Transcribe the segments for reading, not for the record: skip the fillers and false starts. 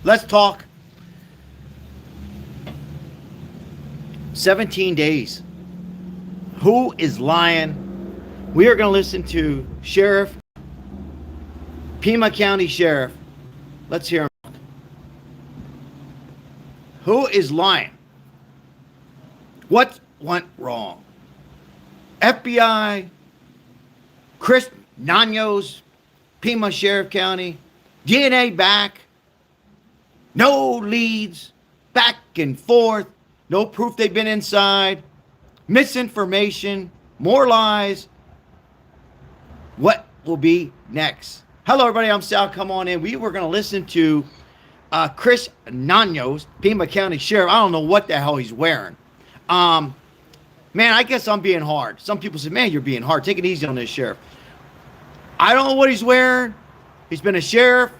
Let's talk 17 days. Who is lying? We are going to listen to Sheriff, Pima County Sheriff. Let's hear him. Who is lying? What went wrong? FBI, Chris Nanos, Pima Sheriff County, DNA back, no leads, back and forth, no proof they've been inside, misinformation, more lies. What will be next? Hello, everybody. I'm Sal. Come on in. We were going to listen to Chris Nanos, Pima County Sheriff. I don't know what the hell he's wearing. Man, I guess I'm being hard. Some people say, man, you're being hard. Take it easy on this sheriff. I don't know what he's wearing. He's been a sheriff.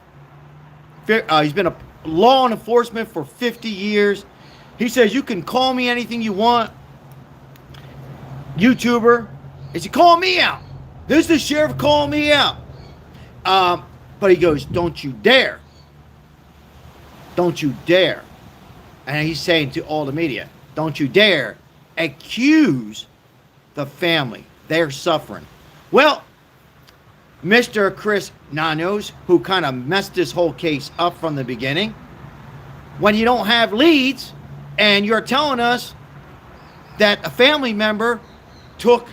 He's been a law enforcement for 50 years. He says, you can call me anything you want. YouTuber. He said, call me out. This is the sheriff calling me out. But he goes, don't you dare. Don't you dare. And he's saying to all the media, don't you dare accuse the family. They're suffering. Well, Mr. Chris Nanos, who kind of messed this whole case up from the beginning, when you don't have leads and you're telling us that a family member took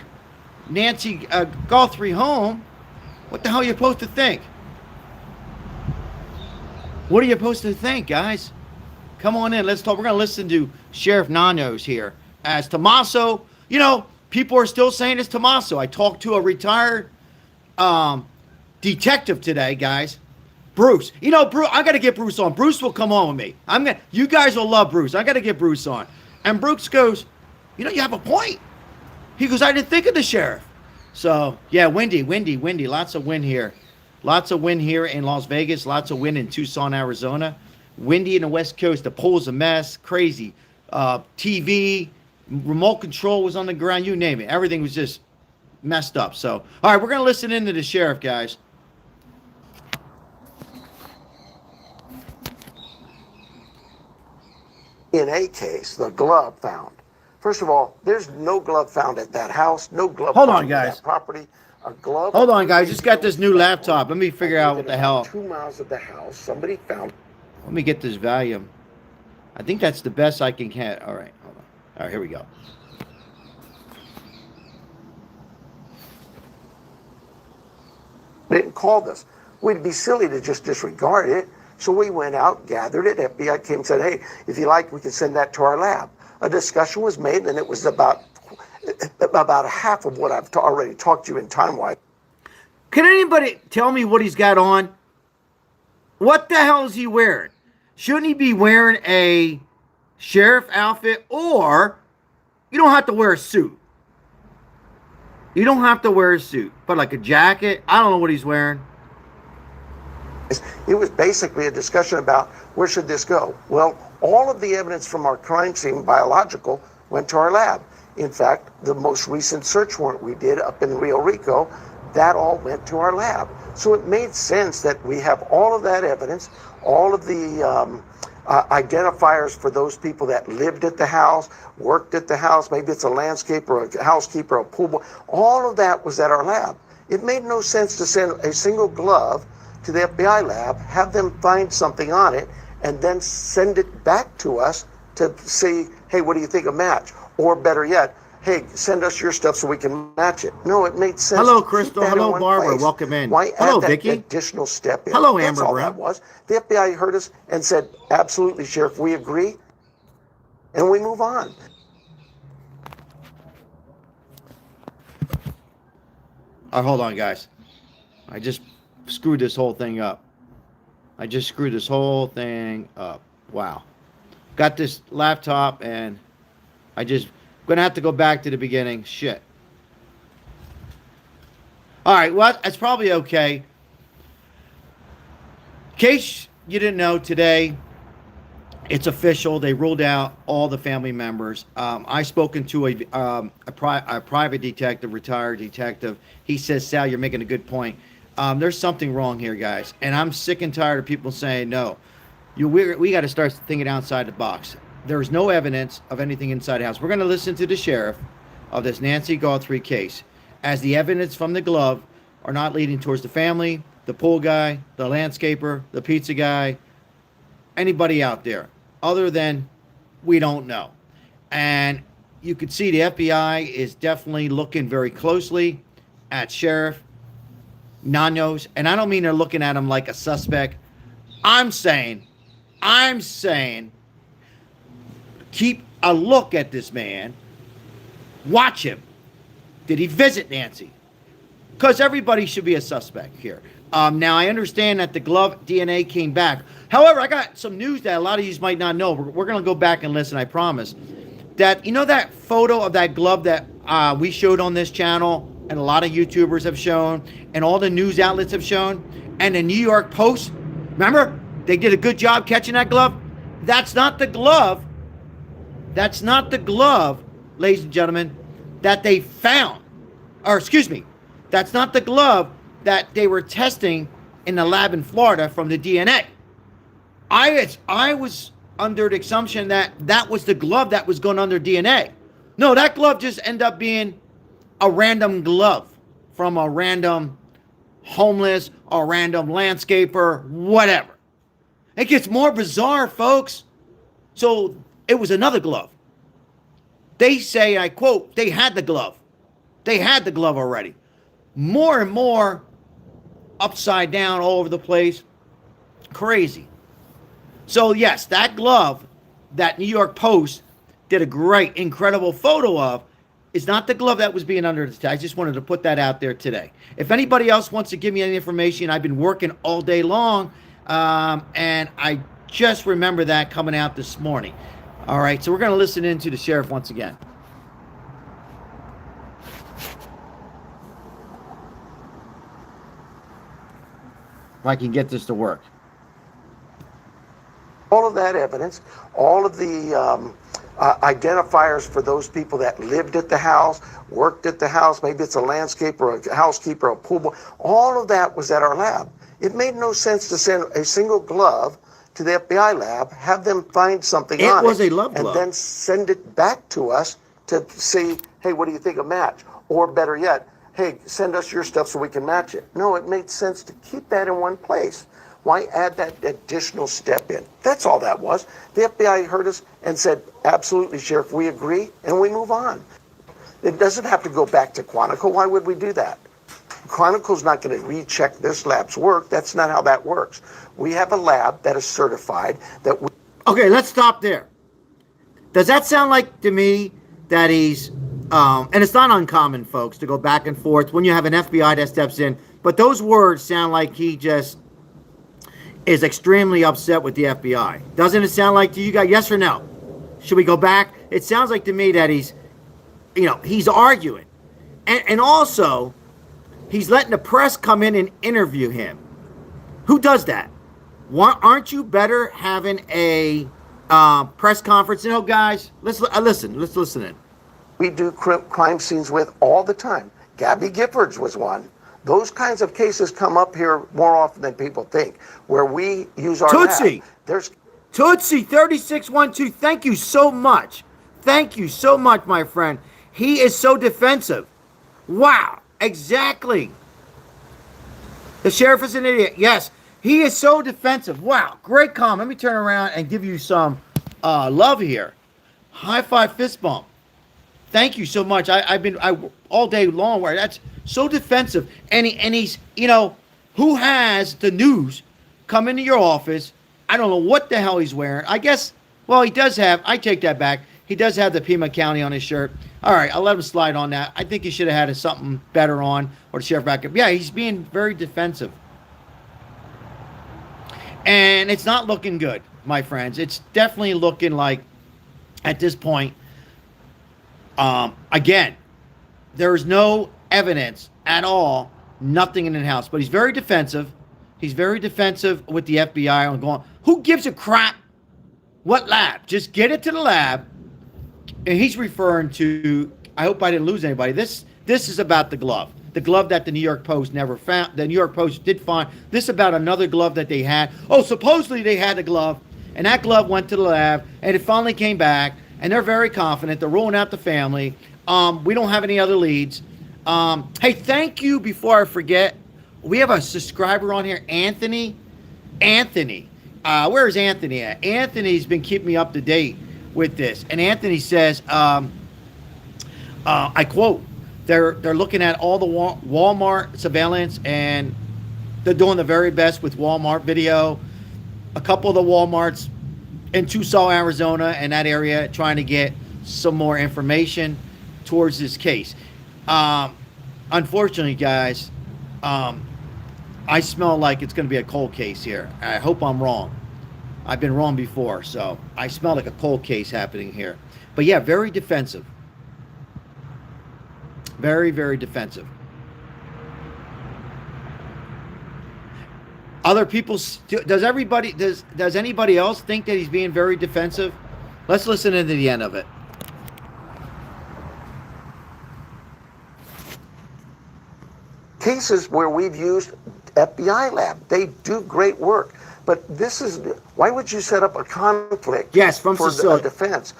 Nancy Guthrie home, what the hell are you supposed to think? What are you supposed to think, guys? Come on in. Let's talk. We're going to listen to Sheriff Nanos here. As Tommaso, you know, people are still saying it's Tommaso. I talked to a retired detective today, guys. Bruce. You know, Bruce, I got to get Bruce on. Bruce will come on with me. You guys will love Bruce. I got to get Bruce on. And Bruce goes, you know, you have a point. He goes, I didn't think of the sheriff. So, yeah, windy. Lots of wind here. Lots of wind here in Las Vegas. Lots of wind in Tucson, Arizona. Windy in the West Coast. The pool's a mess. Crazy. TV, remote control was on the ground. You name it. Everything was just messed up. So, all right, we're going to listen into the sheriff, guys. In a case, the glove found. First of all, there's no glove found at that house. No glove Hold found on, guys. at that property. A glove. Hold on, guys. Just got this new laptop. Let me figure out what the hell. 2 miles of the house, somebody found. Let me get this volume. I think that's the best I can get. All right, hold on. All right, here we go. They didn't call this. We'd be silly to just disregard it. So we went out, gathered it. FBI came and said, hey, if you like, we can send that to our lab. A discussion was made, and it was about half of what I've already talked to you in time-wise. Can anybody tell me what he's got on? What the hell is he wearing? Shouldn't he be wearing a sheriff outfit? Or you don't have to wear a suit. You don't have to wear a suit, but like a jacket. I don't know what he's wearing. It was basically a discussion about where should this go? Well, all of the evidence from our crime scene, biological, went to our lab. In fact, the most recent search warrant we did up in Rio Rico, that all went to our lab. So it made sense that we have all of that evidence, all of the identifiers for those people that lived at the house, worked at the house, maybe it's a landscaper, a housekeeper, a pool boy. All of that was at our lab. It made no sense to send a single glove to the FBI lab, have them find something on it, and then send it back to us to say, hey, what do you think of match? Or better yet, hey, send us your stuff so we can match it. No, it made sense. Hello, Crystal. Hello, Barbara. Place. Welcome in. Why hello, add that Vicky. additional step in? Hello, That's Amber all Brown. that was. The FBI heard us and said, absolutely, Sheriff, we agree. And we move on. All right, hold on, guys. I just screwed this whole thing up. Wow. Got this laptop and I just gonna have to go back to the beginning. Shit. All right, well, that's probably okay. In case you didn't know, today it's official. They ruled out all the family members. I spoken to a private detective, retired detective. He says, Sal, you're making a good point. There's something wrong here, guys. And I'm sick and tired of people saying no. We got to start thinking outside the box. There is no evidence of anything inside the house. We're going to listen to the sheriff of this Nancy Guthrie case, as the evidence from the glove are not leading towards the family, the pool guy, the landscaper, the pizza guy, anybody out there, other than we don't know. And you could see the FBI is definitely looking very closely at Sheriff Nanos. And I don't mean they're looking at him like a suspect. I'm saying, keep a look at this man. Watch him. Did he visit Nancy? Because everybody should be a suspect here. Now, I understand that the glove DNA came back. However, I got some news that a lot of you might not know. We're going to go back and listen, I promise. That, you know that photo of that glove that we showed on this channel, and a lot of YouTubers have shown, and all the news outlets have shown, and the New York Post, remember? They did a good job catching that glove. That's not the glove. That's not the glove, ladies and gentlemen, that they found. Or, excuse me, that's not the glove that they were testing in the lab in Florida from the DNA. I was under the assumption that that was the glove that was going under DNA. No, that glove just ended up being a random glove from a random homeless or random landscaper, whatever. It gets more bizarre, folks. So it was another glove. They say, I quote, they had the glove. They had the glove already. More and more upside down all over the place. Crazy. So yes, that glove that New York Post did a great, incredible photo of is not the glove that was being under attack. I just wanted to put that out there today. If anybody else wants to give me any information, I've been working all day long, and I just remember that coming out this morning. All right, so we're going to listen in to the sheriff once again. If I can get this to work. All of that evidence, all of the identifiers for those people that lived at the house, worked at the house, maybe it's a landscaper, a housekeeper, a pool boy, all of that was at our lab. It made no sense to send a single glove to the FBI lab, have them find something on it. It was a love glove. And then send it back to us to see, hey, what do you think of match? Or better yet, hey, send us your stuff so we can match it. No, it made sense to keep that in one place. Why add that additional step in? That's all that was. The FBI heard us and said, absolutely, Sheriff, we agree, and we move on. It doesn't have to go back to Quantico. Why would we do that? Quantico's not going to recheck this lab's work. That's not how that works. We have a lab that is certified that we... Okay, let's stop there. Does that sound like to me that he's, and it's not uncommon, folks, to go back and forth when you have an FBI that steps in, but those words sound like he just is extremely upset with the FBI. Doesn't it sound like to you guys? Yes or no? Should we go back? It sounds like to me that he's, he's arguing. And also, he's letting the press come in and interview him. Who does that? Aren't you better having a press conference? Guys, let's listen in. We do crime scenes with all the time. Gabby Giffords was one. Those kinds of cases come up here more often than people think, where we use our Tootsie. lab. There's Tootsie 3612. Thank you so much. Thank you so much, my friend. He is so defensive. Wow, exactly. The sheriff is an idiot. Yes, he is so defensive. Wow, great comment. Let me turn around and give you some love here. High five, fist bump. Thank you so much. I've been all day long where that's so defensive. And he's, who has the news come into your office? I don't know what the hell he's wearing. I guess, well, he does have, I take that back. He does have the Pima County on his shirt. All right, I'll let him slide on that. I think he should have had something better on, or the sheriff back up. Yeah, he's being very defensive. And it's not looking good, my friends. It's definitely looking like, at this point, again, there's no evidence at all, nothing in the house. But he's very defensive. He's very defensive with the FBI on going, who gives a crap what lab? Just get it to the lab. And he's referring to, I hope I didn't lose anybody. This is about the glove. The glove that the New York Post never found. The New York Post did find. This is about another glove that they had. Oh, supposedly they had the glove And that glove went to the lab, and it finally came back, and they're very confident. They're ruling out the family. We don't have any other leads. Hey, thank you. Before I forget, we have a subscriber on here, Anthony. Anthony. Where's Anthony at? Anthony's been keeping me up to date with this. And Anthony says, I quote, they're looking at all the Walmart surveillance, and they're doing the very best with Walmart video. A couple of the Walmarts in Tucson, Arizona, and that area, trying to get some more information towards this case. Unfortunately, guys, I smell like it's going to be a cold case here. I hope I'm wrong. I've been wrong before, so I smell like a cold case happening here. But yeah, very defensive. Very, very defensive. Other people, does anybody else think that he's being very defensive? Let's listen into the end of it. Cases where we've used FBI lab, they do great work. But this is, why would you set up a conflict from for the defense?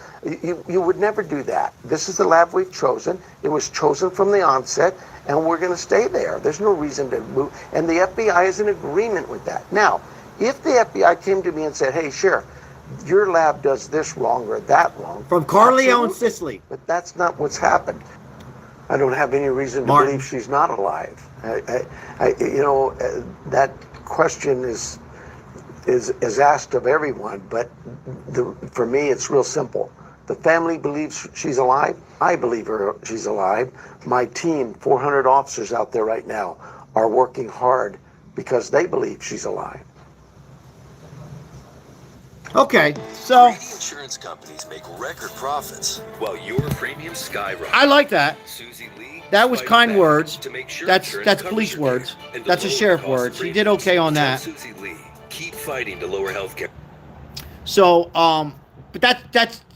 You would never do that. This is the lab we've chosen. It was chosen from the onset, and we're going to stay there. There's no reason to move. And the FBI is in agreement with that. Now, if the FBI came to me and said, hey, Sheriff, your lab does this wrong or that wrong. From Corleone, Sicily. But that's not what's happened. I don't have any reason to believe she's not alive. That question is asked of everyone, but for me, it's real simple. The family believes she's alive. I believe she's alive. My team, 400 officers out there right now, are working hard because they believe she's alive. Okay, so insurance companies make record profits while your premiums skyrocket. I like that. Susie Lee, that was kind words. To make sure that's police words. That's a sheriff words. He did okay on that. Susie Lee, keep fighting to lower healthcare. So, but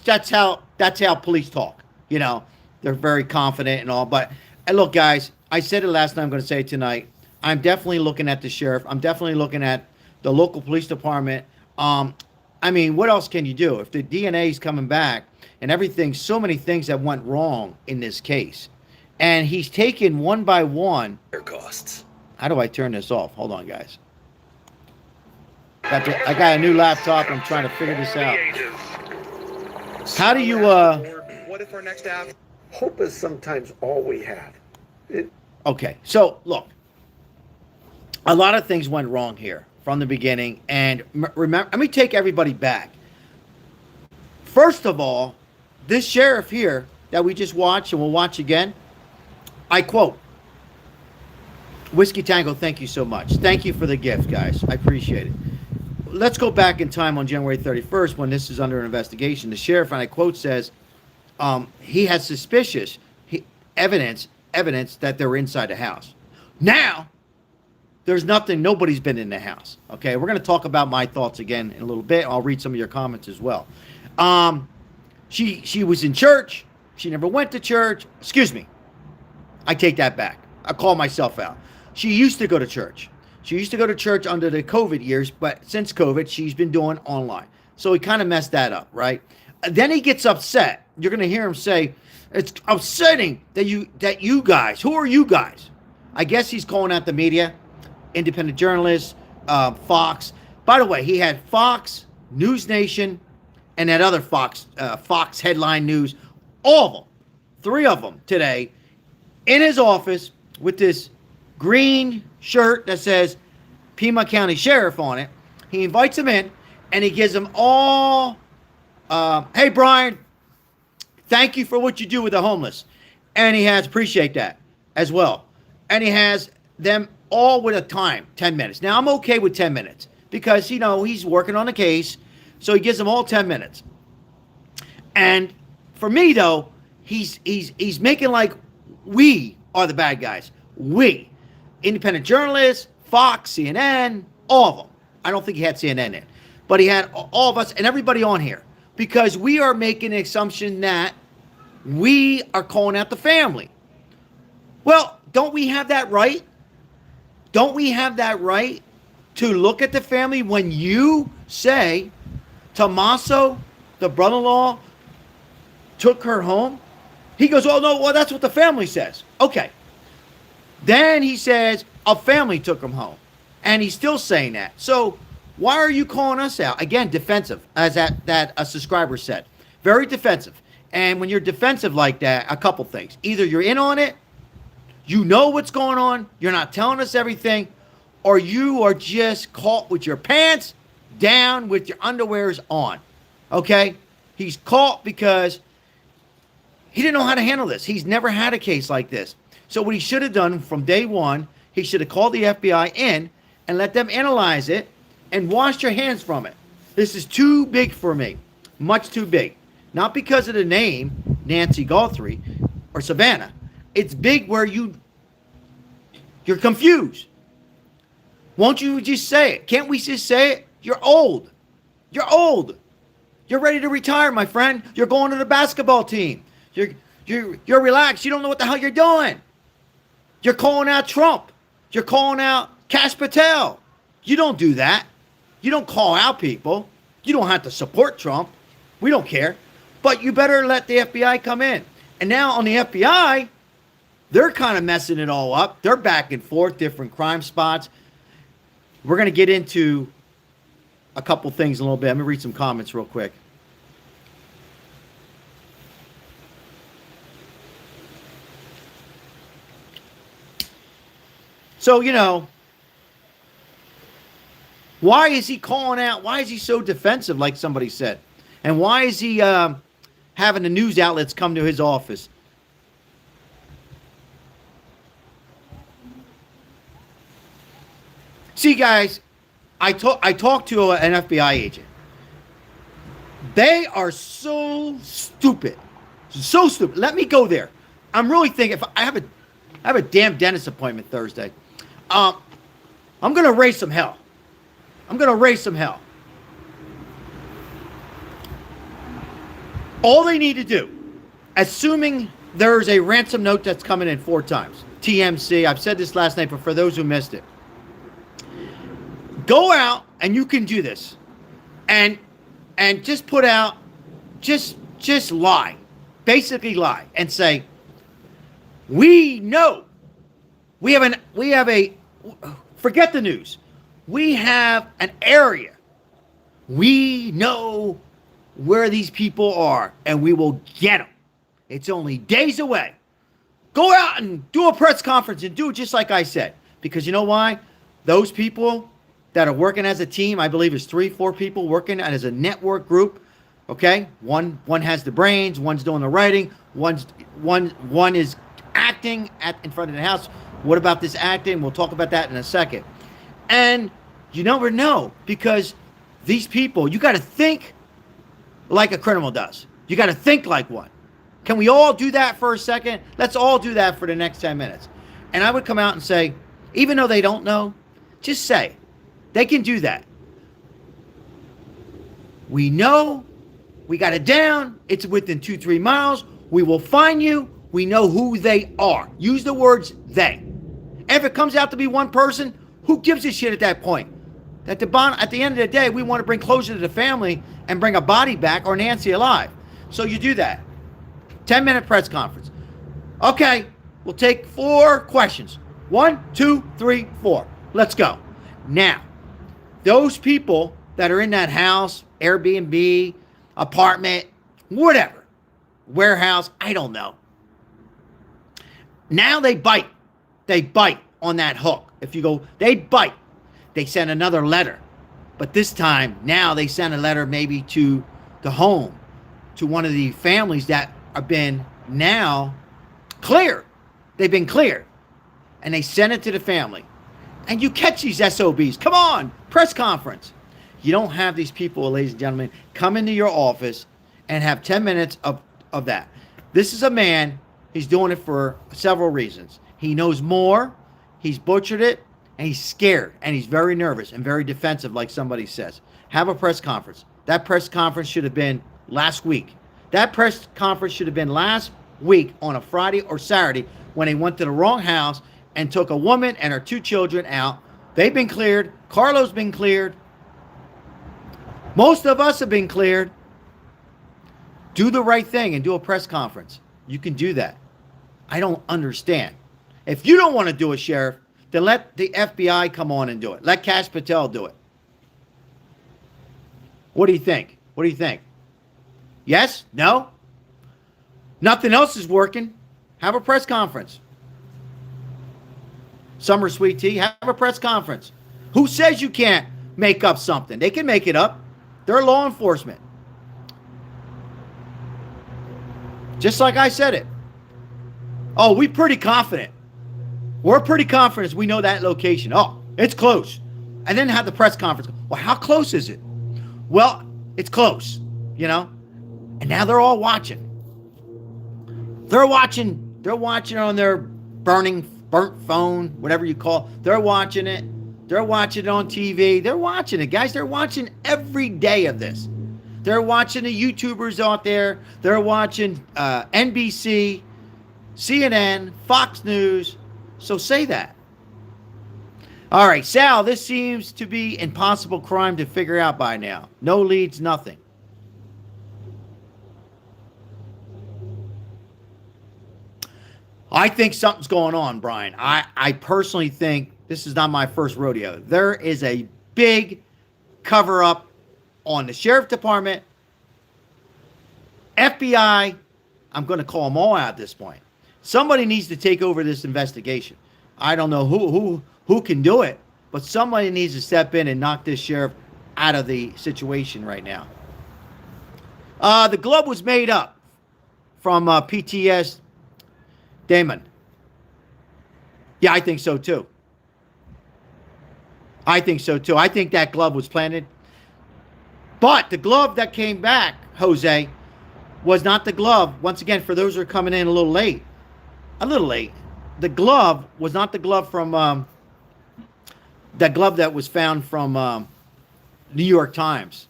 that's how police talk. You know, they're very confident and all. But look, guys, I said it last night. I'm going to say it tonight. I'm definitely looking at the sheriff. I'm definitely looking at the local police department. I mean, what else can you do if the DNA is coming back and everything? So many things that went wrong in this case, and he's taken one by one. Their costs. How do I turn this off? Hold on, guys. I got a new laptop. I'm trying to figure this out. How do you? What if our next app? Hope is sometimes all we have. Okay, so look, a lot of things went wrong here from the beginning, and remember, let me take everybody back. First of all, this sheriff here that we just watched and we'll watch again, I quote, Whiskey Tango, thank you so much. Thank you for the gift, guys. I appreciate it. Let's go back in time on January 31st when this is under investigation. The sheriff, and I quote, says he has suspicious evidence that they're inside the house. Now, there's nothing, nobody's been in the house. Okay, we're going to talk about my thoughts again in a little bit. I'll read some of your comments as well. She was in church. She never went to church. Excuse me. I take that back. I call myself out. She used to go to church. She used to go to church under the COVID years, but since COVID, she's been doing online. So he kind of messed that up, right? Then he gets upset. You're going to hear him say, it's upsetting that you guys, who are you guys? I guess he's calling out the media. Independent journalists, Fox. By the way, he had Fox, News Nation, and that other Fox Headline News, all of them, 3 of them today, in his office with this green shirt that says Pima County Sheriff on it. He invites them in, and he gives them all, hey, Brian, thank you for what you do with the homeless. And he has, appreciate that as well. And he has them all with a time, 10 minutes. Now, I'm okay with 10 minutes because, you know, he's working on a case, so he gives them all 10 minutes. And for me, though, he's making like we are the bad guys. We, independent journalists, Fox, CNN, all of them. I don't think he had CNN in, but he had all of us and everybody on here because we are making an assumption that we are calling out the family. Well, don't we have that right? Don't we have that right to look at the family when you say Tommaso, the brother-in-law, took her home. He goes, oh, no, well, that's what the family says. Okay. Then he says, a family took him home. And he's still saying that. So why are you calling us out? Again, defensive, as that a subscriber said. Very defensive. And when you're defensive like that, a couple things. Either you're in on it, you know what's going on, you're not telling us everything, or you are just caught with your pants down with your underwears on. Okay? He's caught because he didn't know how to handle this. He's never had a case like this. So what he should have done from day one, he should have called the FBI in and let them analyze it and wash your hands from it. This is too big for me. Much too big. Not because of the name, Nancy Guthrie or Savannah. It's big where you're confused. Won't you just say it? Can't we just say it? You're old. You're old. You're ready to retire, my friend. You're going to the basketball team. You're relaxed. You don't know what the hell you're doing. You're calling out Trump. You're calling out Kash Patel. You don't do that. You don't call out people. You don't have to support Trump. We don't care. But you better let the FBI come in. And now on the FBI, they're kind of messing it all up. They're back and forth, different crime spots. We're going to get into a couple things in a little bit. Let me read some comments real quick. So, why is he calling out? Why is he so defensive, like somebody said? And why is he having the news outlets come to his office? See, guys, I talked to an FBI agent. They are so stupid. So stupid. Let me go there. I'm really thinking, if I have a damn dentist appointment Thursday. I'm going to raise some hell. I'm going to raise some hell. All they need to do, assuming there's a ransom note that's coming in 4 times, TMC, I've said this last night, but for those who missed it, go out, and you can do this, and just put out, just lie, basically lie, and say, we know, we have a, forget the news, we have an area, we know where these people are, and we will get them. It's only days away. Go out and do a press conference and do it just like I said. Because you know why? Those people that are working as a team, I believe it's 3-4 people working as a network group. Okay? One has the brains, one's doing the writing, one is acting in front of the house. What about this acting? We'll talk about that in a second. And you never know, because these people, you got to think like a criminal does. You got to think like one. Can we all do that for a second? Let's all do that for the next 10 minutes. And I would come out and say, even though they don't know, just say, they can do that. We know, we got it down, it's within 2-3 miles, we will find you, we know who they are. Use the words they. And if it comes out to be one person, who gives a shit at that point? At the end of the day, we want to bring closure to the family and bring a body back or Nancy alive. So you do that. 10-minute press conference. Okay, we'll take 4 questions. 1, 2, 3, 4. Let's go. Now, those people that are in that house, Airbnb, apartment, whatever, warehouse, I don't know. Now they bite. They bite on that hook. If you go, they bite. They send another letter. But this time, now they send a letter maybe to the home, to one of the families that have been now cleared. They've been cleared. And they send it to the family. And you catch these SOBs. Come on, press conference. You don't have these people, ladies and gentlemen, come into your office and have 10 minutes of that. This is a man, he's doing it for several reasons. He knows more, he's butchered it, and he's scared, and he's very nervous and very defensive, like somebody says. Have a press conference. That press conference should have been last week. That press conference should have been last week on a Friday or Saturday when they went to the wrong house and took a woman and her 2 children out. They've been cleared. Carlo's been cleared. Most of us have been cleared. Do the right thing and do a press conference. You can do that. I don't understand. If you don't want to do it, Sheriff, then let the FBI come on and do it. Let Kash Patel do it. What do you think? What do you think? Yes? No? Nothing else is working. Have a press conference. Summer Sweet Tea, have a press conference. Who says you can't make up something? They can make it up. They're law enforcement. Just like I said it. Oh, we're pretty confident. We're pretty confident we know that location. Oh, it's close. And then have the press conference. Well, how close is it? Well, it's close, you know? And now they're all watching. They're watching on their burnt phone, whatever you call it. They're watching it. They're watching it on TV. They're watching it, guys. They're watching every day of this. They're watching the YouTubers out there. They're watching NBC, CNN, Fox News. So say that. All right, Sal, this seems to be impossible crime to figure out by now. No leads, nothing. I think something's going on, Brian. I personally think this is not my first rodeo. There is a big cover-up on the Sheriff Department, FBI. I'm going to call them all out at this point. Somebody needs to take over this investigation. I don't know who can do it, but somebody needs to step in and knock this sheriff out of the situation right now. The glove was made up from PTS Damon. Yeah, I think so too. I think so too. I think that glove was planted. But the glove that came back, Jose, was not the glove. Once again, for those who are coming in a little late. The glove was not the glove from that glove that was found from New York Times.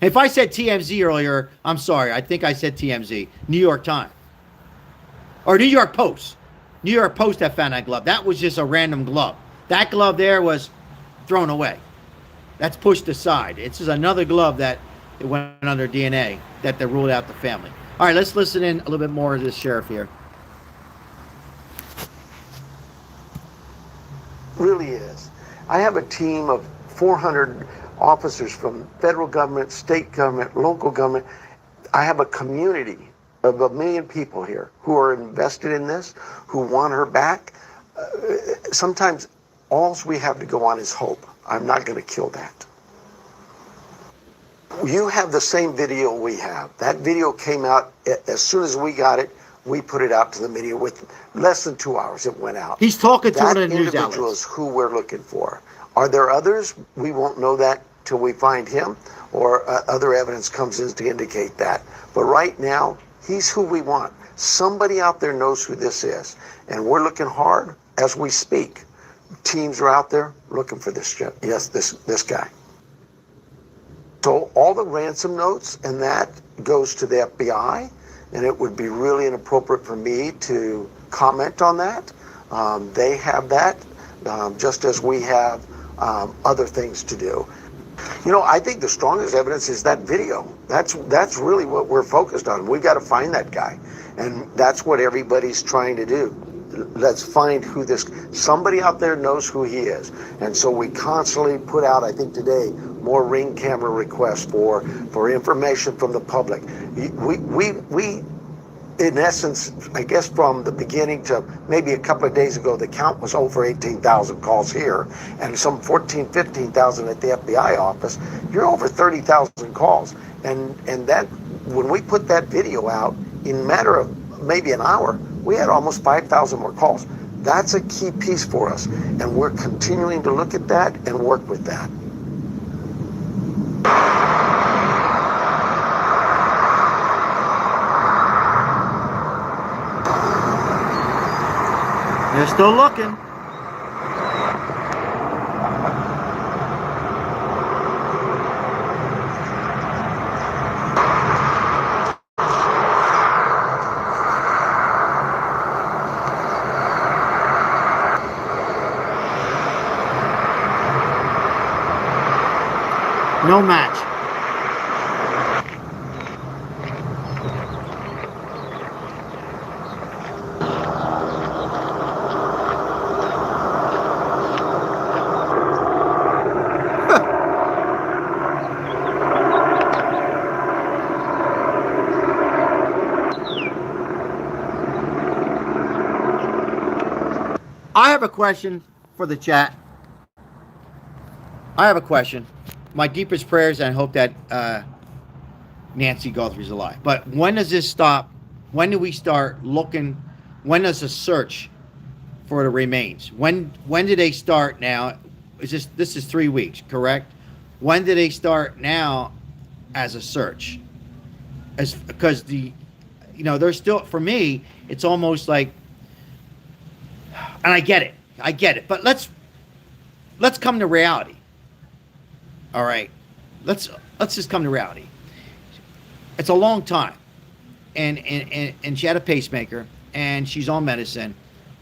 If I said TMZ earlier, I'm sorry. I think I said TMZ. New York Times. Or New York Post. New York Post that found that glove. That was just a random glove. That glove there was thrown away. That's pushed aside. It's just another glove that it went under DNA that they ruled out the family. All right, let's listen in a little bit more of this sheriff here. Really is. I have a team of 400 officers from federal government, state government, local government. I have a community of 1 million people here who are invested in this, who want her back. Sometimes all we have to go on is hope. I'm not going to kill that. You have the same video we have. That video came out as soon as we got it. We put it out to the media with less than 2 hours. It went out. He's talking to that one of the news individual outlets. is who we're looking for. Are there others? We won't know that till we find him or other evidence comes in to indicate that. But right now, he's who we want. Somebody out there knows who this is, and we're looking hard as we speak. Teams are out there looking for this guy. So all the ransom notes and that goes to the FBI, and it would be really inappropriate for me to comment on that. They have that, just as we have other things to do. You know, I think the strongest evidence is that video. That's really what we're focused on. We've got to find that guy, and that's what everybody's trying to do. Let's find who somebody out there knows who he is. And so we constantly put out, I think today, more Ring camera requests for information from the public. We in essence, I guess from the beginning to maybe a couple of days ago, the count was over 18,000 calls here and some 14, 15,000 at the FBI office. You're over 30,000 calls. And that, when we put that video out, in a matter of maybe an hour, we had almost 5,000 more calls. That's a key piece for us. And we're continuing to look at that and work with that. They're still looking. No match. I have a question for the chat. I have a question. My deepest prayers, and I hope that Nancy Guthrie's alive. But when does this stop? When do we start looking? When does the search for the remains? When do they start now? This is 3 weeks, correct? When do they start now as a search? Because there's still, for me, it's almost like, and I get it. But let's come to reality. All right, let's just come to reality. It's a long time, and she had a pacemaker, and she's on medicine,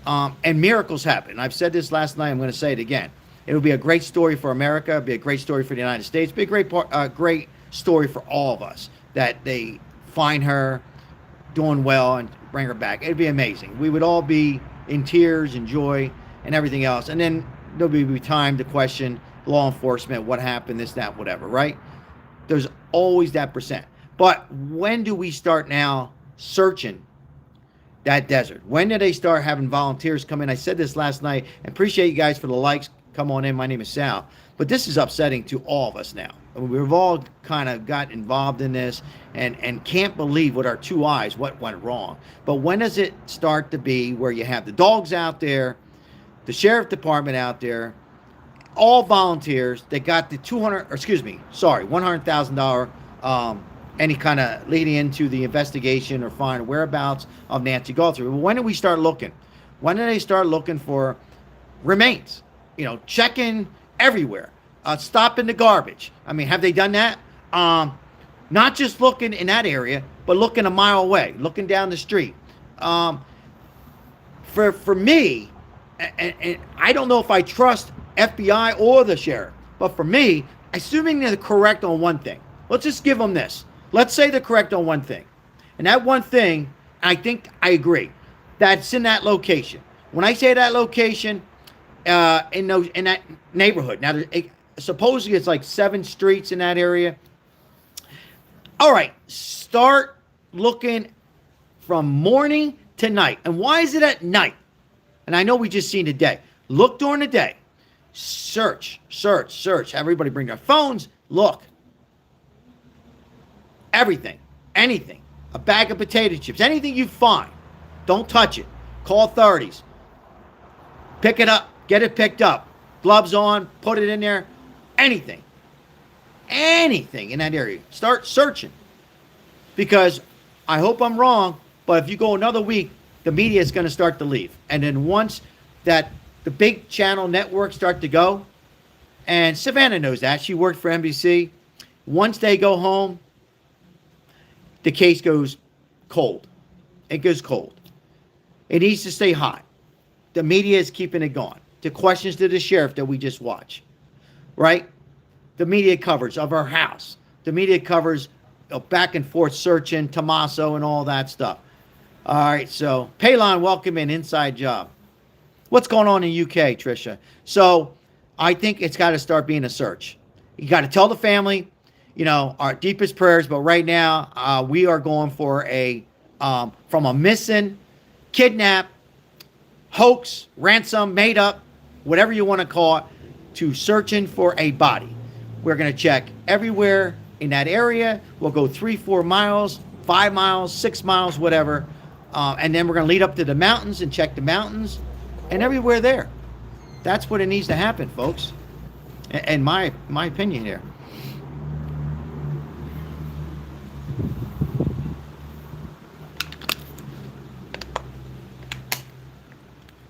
and miracles happen. I've said this last night. I'm going to say it again. It would be a great story for America. It'd be a great story for the United States. It'd be a great story for all of us that they find her doing well and bring her back. It'd be amazing. We would all be in tears and joy and everything else, and then there'll be time to question law enforcement, what happened, this, that, whatever, right? There's always that percent. But when do we start now searching that desert? When do they start having volunteers come in? I said this last night. I appreciate you guys for the likes. Come on in. My name is Sal. But this is upsetting to all of us now. We've all kind of got involved in this and can't believe with our two eyes what went wrong. But when does it start to be where you have the dogs out there, the sheriff department out there, all volunteers that got the $100,000 any kind of leading into the investigation or find whereabouts of Nancy Guthrie? Well, when do we start looking? When do they start looking for remains? Checking everywhere, stopping the garbage. I mean, have they done that? Not just looking in that area, but looking a mile away, looking down the street. For me, and I don't know if I trust FBI or the sheriff, but for me, assuming they're correct on one thing, let's just give them this. Let's say they're correct on one thing. And that one thing, I think I agree, that's in that location. When I say that location, in that neighborhood, now supposedly it's like 7 streets in that area. All right, start looking from morning to night. And why is it at night? And I know we just seen the day. Look during the day. Search. Everybody bring their phones. Look. Everything. Anything. A bag of potato chips. Anything you find. Don't touch it. Call authorities. Pick it up. Get it picked up. Gloves on. Put it in there. Anything. Anything in that area. Start searching. Because I hope I'm wrong, but if you go another week, the media is going to start to leave. And then once that the big channel networks start to go, and Savannah knows that. She worked for NBC. Once they go home, the case goes cold. It goes cold. It needs to stay hot. The media is keeping it going. The questions to the sheriff that we just watched, right? The media coverage of her house. The media covers back and forth searching, Tommaso and all that stuff. All right, so Paylon, welcome in, Inside Job. What's going on in the UK, Trisha? So I think it's got to start being a search. You got to tell the family, our deepest prayers, but right now we are going for from a missing, kidnap, hoax, ransom, made up, whatever you want to call it, to searching for a body. We're going to check everywhere in that area. We'll go 3-4 miles, 5 miles, 6 miles, whatever. And then we're going to lead up to the mountains and check the mountains and everywhere there. That's what it needs to happen, folks. And my opinion here.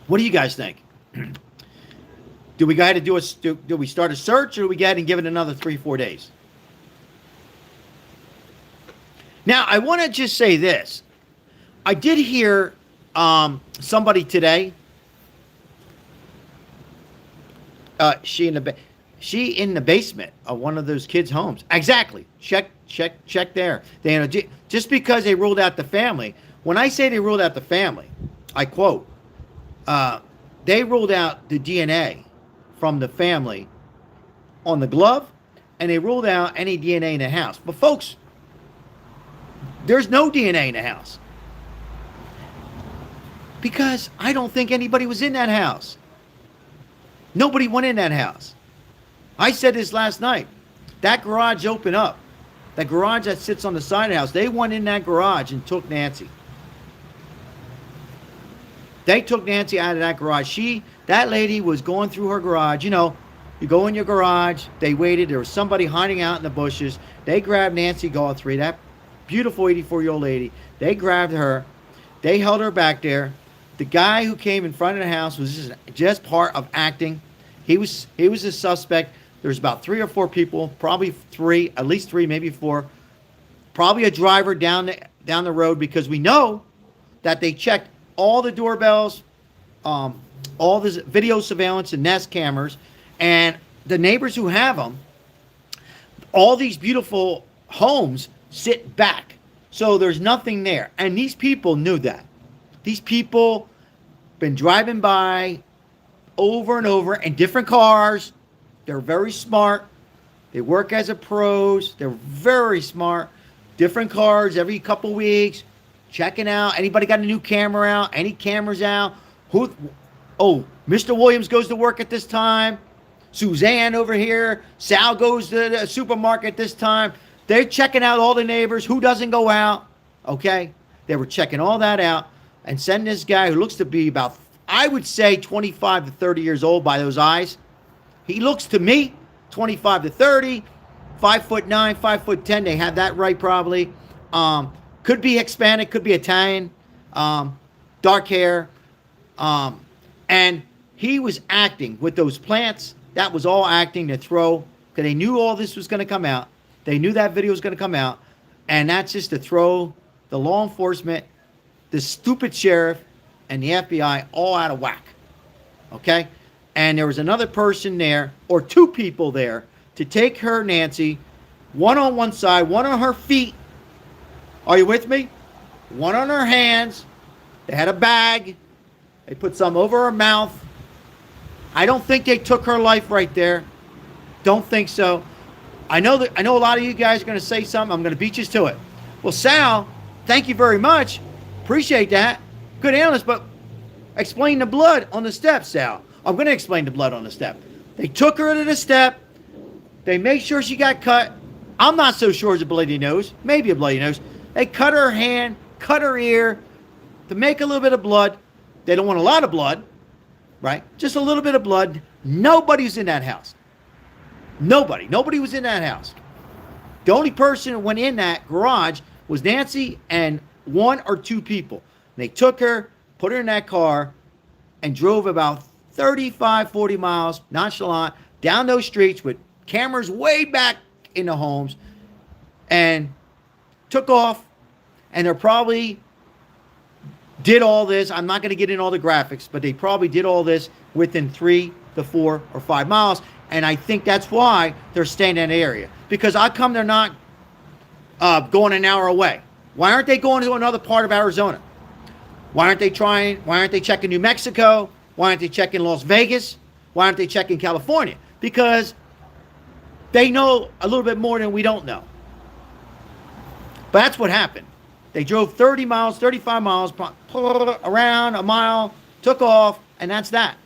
What do you guys think? Do we got to do we start a search, or do we go ahead and give it another 3-4 days? Now, I want to just say this. I did hear somebody today. She She in the basement of one of those kids' homes. Exactly. Check there. Just because they ruled out the family. When I say they ruled out the family, I quote, they ruled out the DNA from the family on the glove, and they ruled out any DNA in the house. But folks, there's no DNA in the house. Because I don't think anybody was in that house. Nobody went in that house. I said this last night. That garage opened up. That garage that sits on the side of the house, they went in that garage and took Nancy. They took Nancy out of that garage. That lady was going through her garage. You know, you go in your garage, they waited. There was somebody hiding out in the bushes. They grabbed Nancy Guthrie, that beautiful 84-year-old lady. They grabbed her. They held her back there. The guy who came in front of the house was just part of acting. He was a suspect. There's about 3 or 4 people, probably 3, at least 3, maybe 4. Probably a driver down the road, because we know that they checked all the doorbells, all the video surveillance and Nest cameras, and the neighbors who have them. All these beautiful homes sit back, so there's nothing there, and these people knew that. These people been driving by over and over in different cars. They're very smart. They work as a pros. They're very smart. Different cars every couple weeks, checking out. Anybody got a new camera out? Any cameras out? Oh, Mr. Williams goes to work at this time. Suzanne over here. Sal goes to the supermarket this time. They're checking out all the neighbors. Who doesn't go out? Okay? They were checking all that out and send this guy who looks to be about, I would say, 25 to 30 years old by those eyes. He looks to me 25 to 30, 5'9", 5'10". They have that right probably. Could be Hispanic, could be Italian, dark hair. And he was acting with those plants. That was all acting to throw, because they knew all this was going to come out. They knew that video was going to come out. And that's just to throw the law enforcement, the stupid sheriff, and the FBI all out of whack. Okay? And there was another person there, or 2 people there, to take her, Nancy, one on one side, one on her feet. Are you with me? One on her hands. They had a bag. They put some over her mouth. I don't think they took her life right there. Don't think so. I know a lot of you guys are going to say something. I'm going to beat you to it. Well, Sal, thank you very much. Appreciate that. Good analyst, but explain the blood on the step, Sal. I'm going to explain the blood on the step. They took her to the step. They made sure she got cut. I'm not so sure it's a bloody nose. Maybe a bloody nose. They cut her hand, cut her ear to make a little bit of blood. They don't want a lot of blood, right? Just a little bit of blood. Nobody was in that house. Nobody was in that house. The only person who went in that garage was Nancy and 1 or 2 people. And they took her, put her in that car, and drove about 35, 40 miles, nonchalant, down those streets with cameras way back in the homes, and took off. And they probably did all this. I'm not going to get in all the graphics, but they probably did all this within 3 to 4 or 5 miles. And I think that's why they're staying in that area. Because how come they're not going an hour away? Why aren't they going to another part of Arizona? Why aren't they checking New Mexico? Why aren't they checking Las Vegas? Why aren't they checking California? Because they know a little bit more than we don't know. But that's what happened. They drove 30 miles, 35 miles, around a mile, took off, and that's that.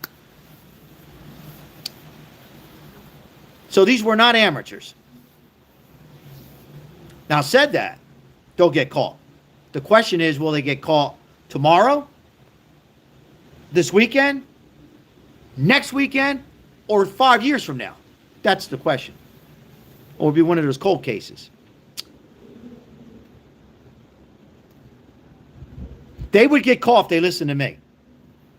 So these were not amateurs. Now, said that, they'll get caught. The question is, will they get caught tomorrow, this weekend, next weekend, or 5 years from now? That's the question. Or it'll be one of those cold cases. They would get caught if they listen to me.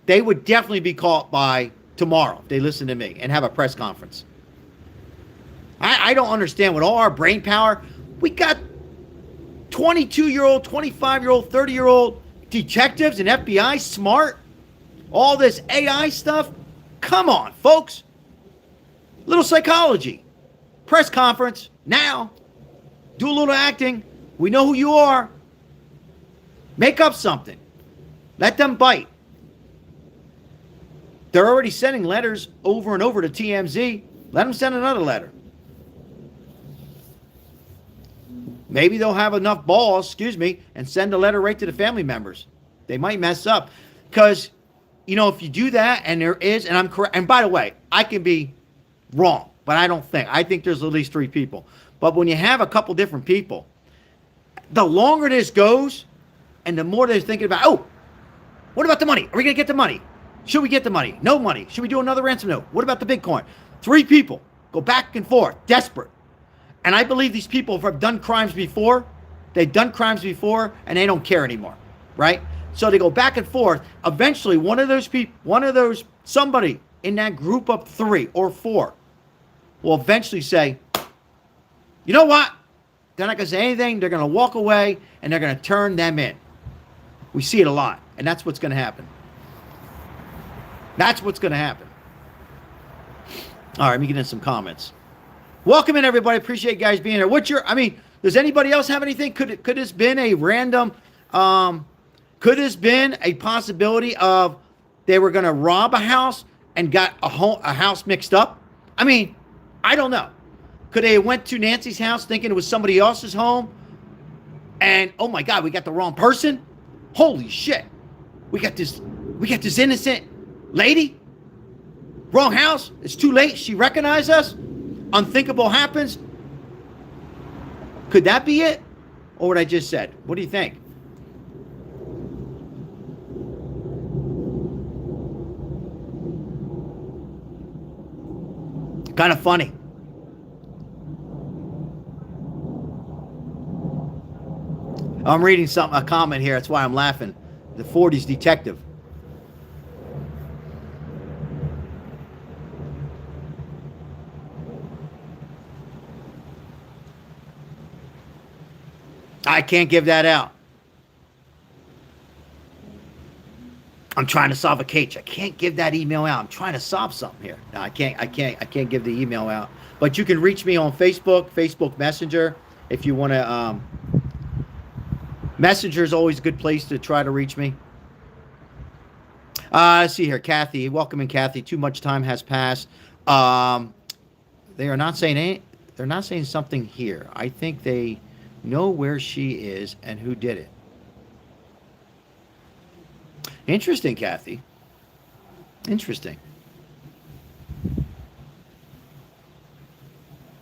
They would definitely be caught by tomorrow if they listen to me and have a press conference. I don't understand, with all our brain power, we got 22-year-old, 25-year-old, 30-year-old detectives and FBI smart. All this AI stuff. Come on, folks. Little psychology. Press conference. Now. Do a little acting. We know who you are. Make up something. Let them bite. They're already sending letters over and over to TMZ. Let them send another letter. Maybe they'll have enough balls, and send a letter right to the family members. They might mess up. Because, if you do that, and there is, and I'm correct, and by the way, I can be wrong, but I think there's at least 3 people. But when you have a couple different people, the longer this goes, and the more they're thinking about, oh, what about the money? Are we going to get the money? Should we get the money? No money. Should we do another ransom note? What about the Bitcoin? 3 people go back and forth, desperate. And I believe these people have done crimes before. They've done crimes before, and they don't care anymore, right? So they go back and forth. Eventually, somebody in that group of 3 or 4 will eventually say, you know what? They're not going to say anything. They're going to walk away, and they're going to turn them in. We see it a lot, and that's what's going to happen. That's what's going to happen. All right, let me get in some comments. Welcome in, everybody. Appreciate you guys being here. Does anybody else have anything? Could this been a random, could this been a possibility of they were going to rob a house and got a house mixed up? I don't know. Could they have went to Nancy's house thinking it was somebody else's home? And, oh my God, we got the wrong person? Holy shit. We got this innocent lady? Wrong house? It's too late. She recognized us? Unthinkable happens? Could that be it? Or what I just said? What do you think? Kind of funny. I'm reading a comment here. That's why I'm laughing. The 40s detective. I can't give that out. I'm trying to solve a case. I can't give that email out. I'm trying to solve something here. No, I can't give the email out. But you can reach me on Facebook Messenger, if you want to. Messenger is always a good place to try to reach me. Let's see here, Kathy. Welcome in, Kathy. Too much time has passed. They are not saying they're not saying something here. I think they know where she is and who did it. Interesting, Kathy. Interesting.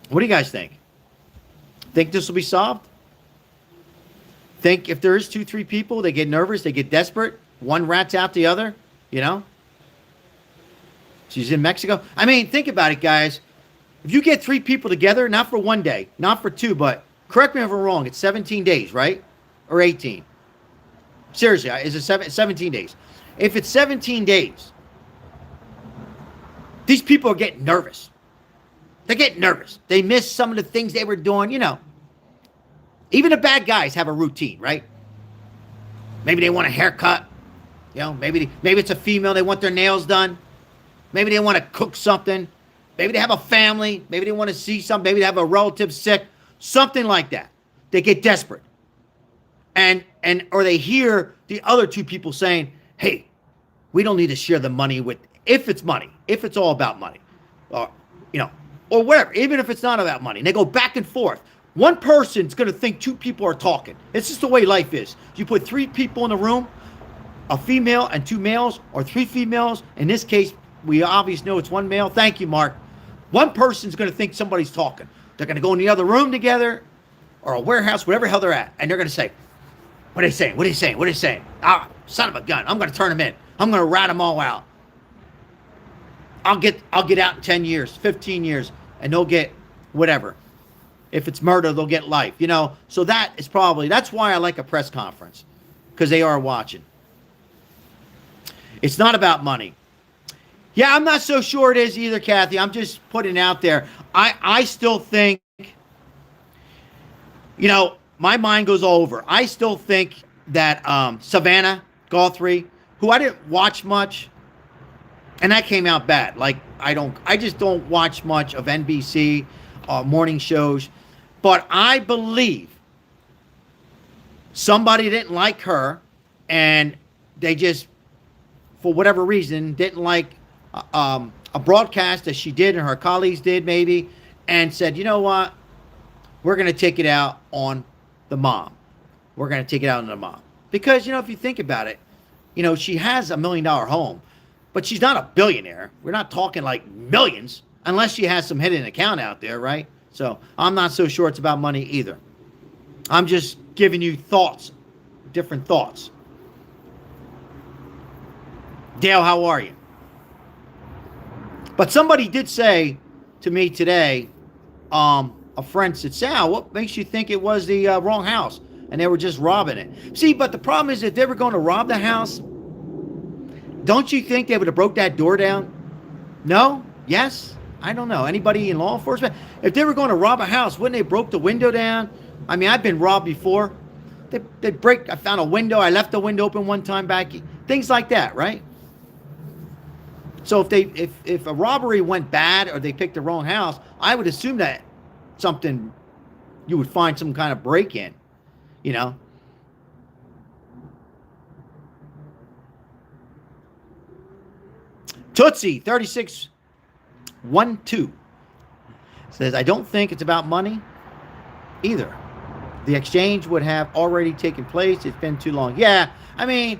What do you guys think? Think this will be solved? Think if there is 2-3 people, they get nervous, they get desperate, one rats out the other, She's in Mexico. Think about it, guys. If you get 3 people together, not for 1 day, not for 2, but correct me if I'm wrong, it's 17 days, right? Or 18. Seriously, is it 17 days? If it's 17 days, these people are getting nervous. They're getting nervous. They miss some of the things they were doing, Even the bad guys have a routine, right? Maybe they want a haircut. Maybe it's a female, they want their nails done. Maybe they want to cook something. Maybe they have a family. Maybe they want to see something. Maybe they have a relative sick. Something like that. They get desperate. Or they hear the other 2 people saying, hey, we don't need to share the money if it's money, if it's all about money, or whatever, even if it's not about money. And they go back and forth. One person's going to think 2 people are talking. It's just the way life is. You put 3 people in a room, a female and 2 males, or 3 females. In this case, we obviously know it's 1 male. Thank you, Mark. One person's going to think somebody's talking. They're going to go in the other room together, or a warehouse, wherever the hell they're at, and they're going to say, what are they saying? What are they saying? What are they saying? Ah, son of a gun. I'm going to turn them in. I'm going to rat them all out. I'll get out in 10 years, 15 years, and they'll get whatever. If it's murder, they'll get life, So that's why I like a press conference, because they are watching. It's not about money. Yeah, I'm not so sure it is either, Kathy. I'm just putting it out there. I still think, my mind goes all over. I still think that Savannah Guthrie, who I didn't watch much, And that came out bad. Like, I just don't watch much of NBC morning shows, but I believe somebody didn't like her, and they just, for whatever reason, didn't like a broadcast that she did and her colleagues did maybe, and said, you know what, we're going to take it out on the mom. We're going to take it out on the mom. Because, you know, if you think about it, you know, she has $1 million home, but she's not a billionaire. We're not talking like millions, unless she has some hidden account out there, right? So I'm not so sure it's about money either. I'm just giving you thoughts, different thoughts. Dale, how are you? But somebody did say to me today, a friend said, Sal, what makes you think it was the wrong house? And they were just robbing it. See, but the problem is, if they were going to rob the house, don't you think they would have broke that door down? No? Yes? I don't know. Anybody in law enforcement? If they were going to rob a house, wouldn't they broke the window down? I mean, I've been robbed before. They break, I found a window. I left the window open one time back. Things like that, right? So if a robbery went bad or they picked the wrong house, I would assume that something, you would find some kind of break-in, you know? Tootsie 3612 says, I don't think it's about money either. The exchange would have already taken place. It's been too long. Yeah, I mean,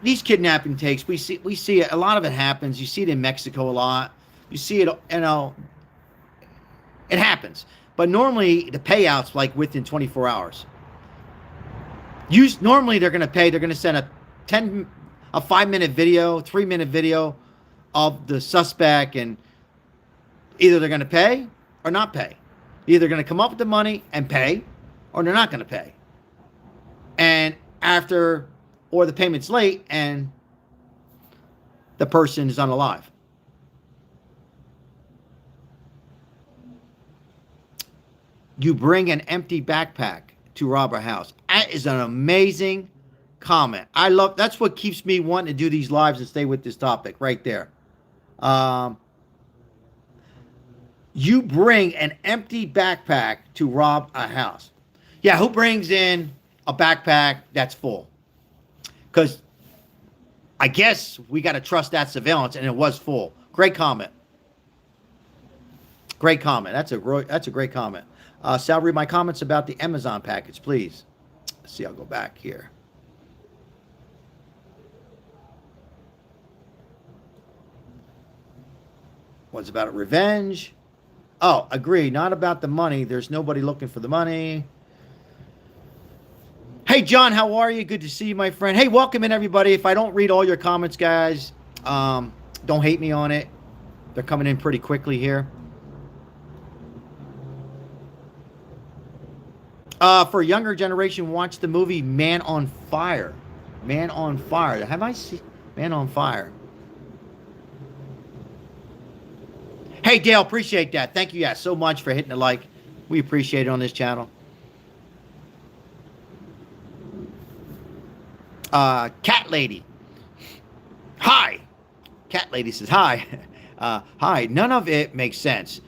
these kidnapping takes, we see it, a lot of it happens. You see it in Mexico a lot. You see it, you know, it happens. But normally the payouts like within 24 hours. Normally they're going to pay, they're going to send a 5-minute video, 3-minute video of the suspect, and either they're going to pay or not pay. Either going to come up with the money and pay, or they're not going to pay. And after, or the payment's late and the person is unalive. You bring an empty backpack to rob a house. That is an amazing comment. That's what keeps me wanting to do these lives and stay with this topic right there. You bring an empty backpack to rob a house. Yeah, who brings in a backpack that's full? Because I guess we got to trust that surveillance, and it was full. Great comment. Great comment. That's a great comment. Sal, read my comments about the Amazon package, please. Let's see, I'll go back here. What's about it? Revenge? Oh, agree. Not about the money. There's nobody looking for the money. Hey, John, how are you? Good to see you, my friend. Hey, welcome in, everybody. If I don't read all your comments, guys, don't hate me on it. They're coming in pretty quickly here. For a younger generation, watch the movie Man on Fire. Man on Fire. Have I seen Man on Fire? Hey, Dale, appreciate that. Thank you guys so much for hitting the like. We appreciate it on this channel. Cat Lady. Hi. Cat Lady says, hi. Hi. None of it makes sense.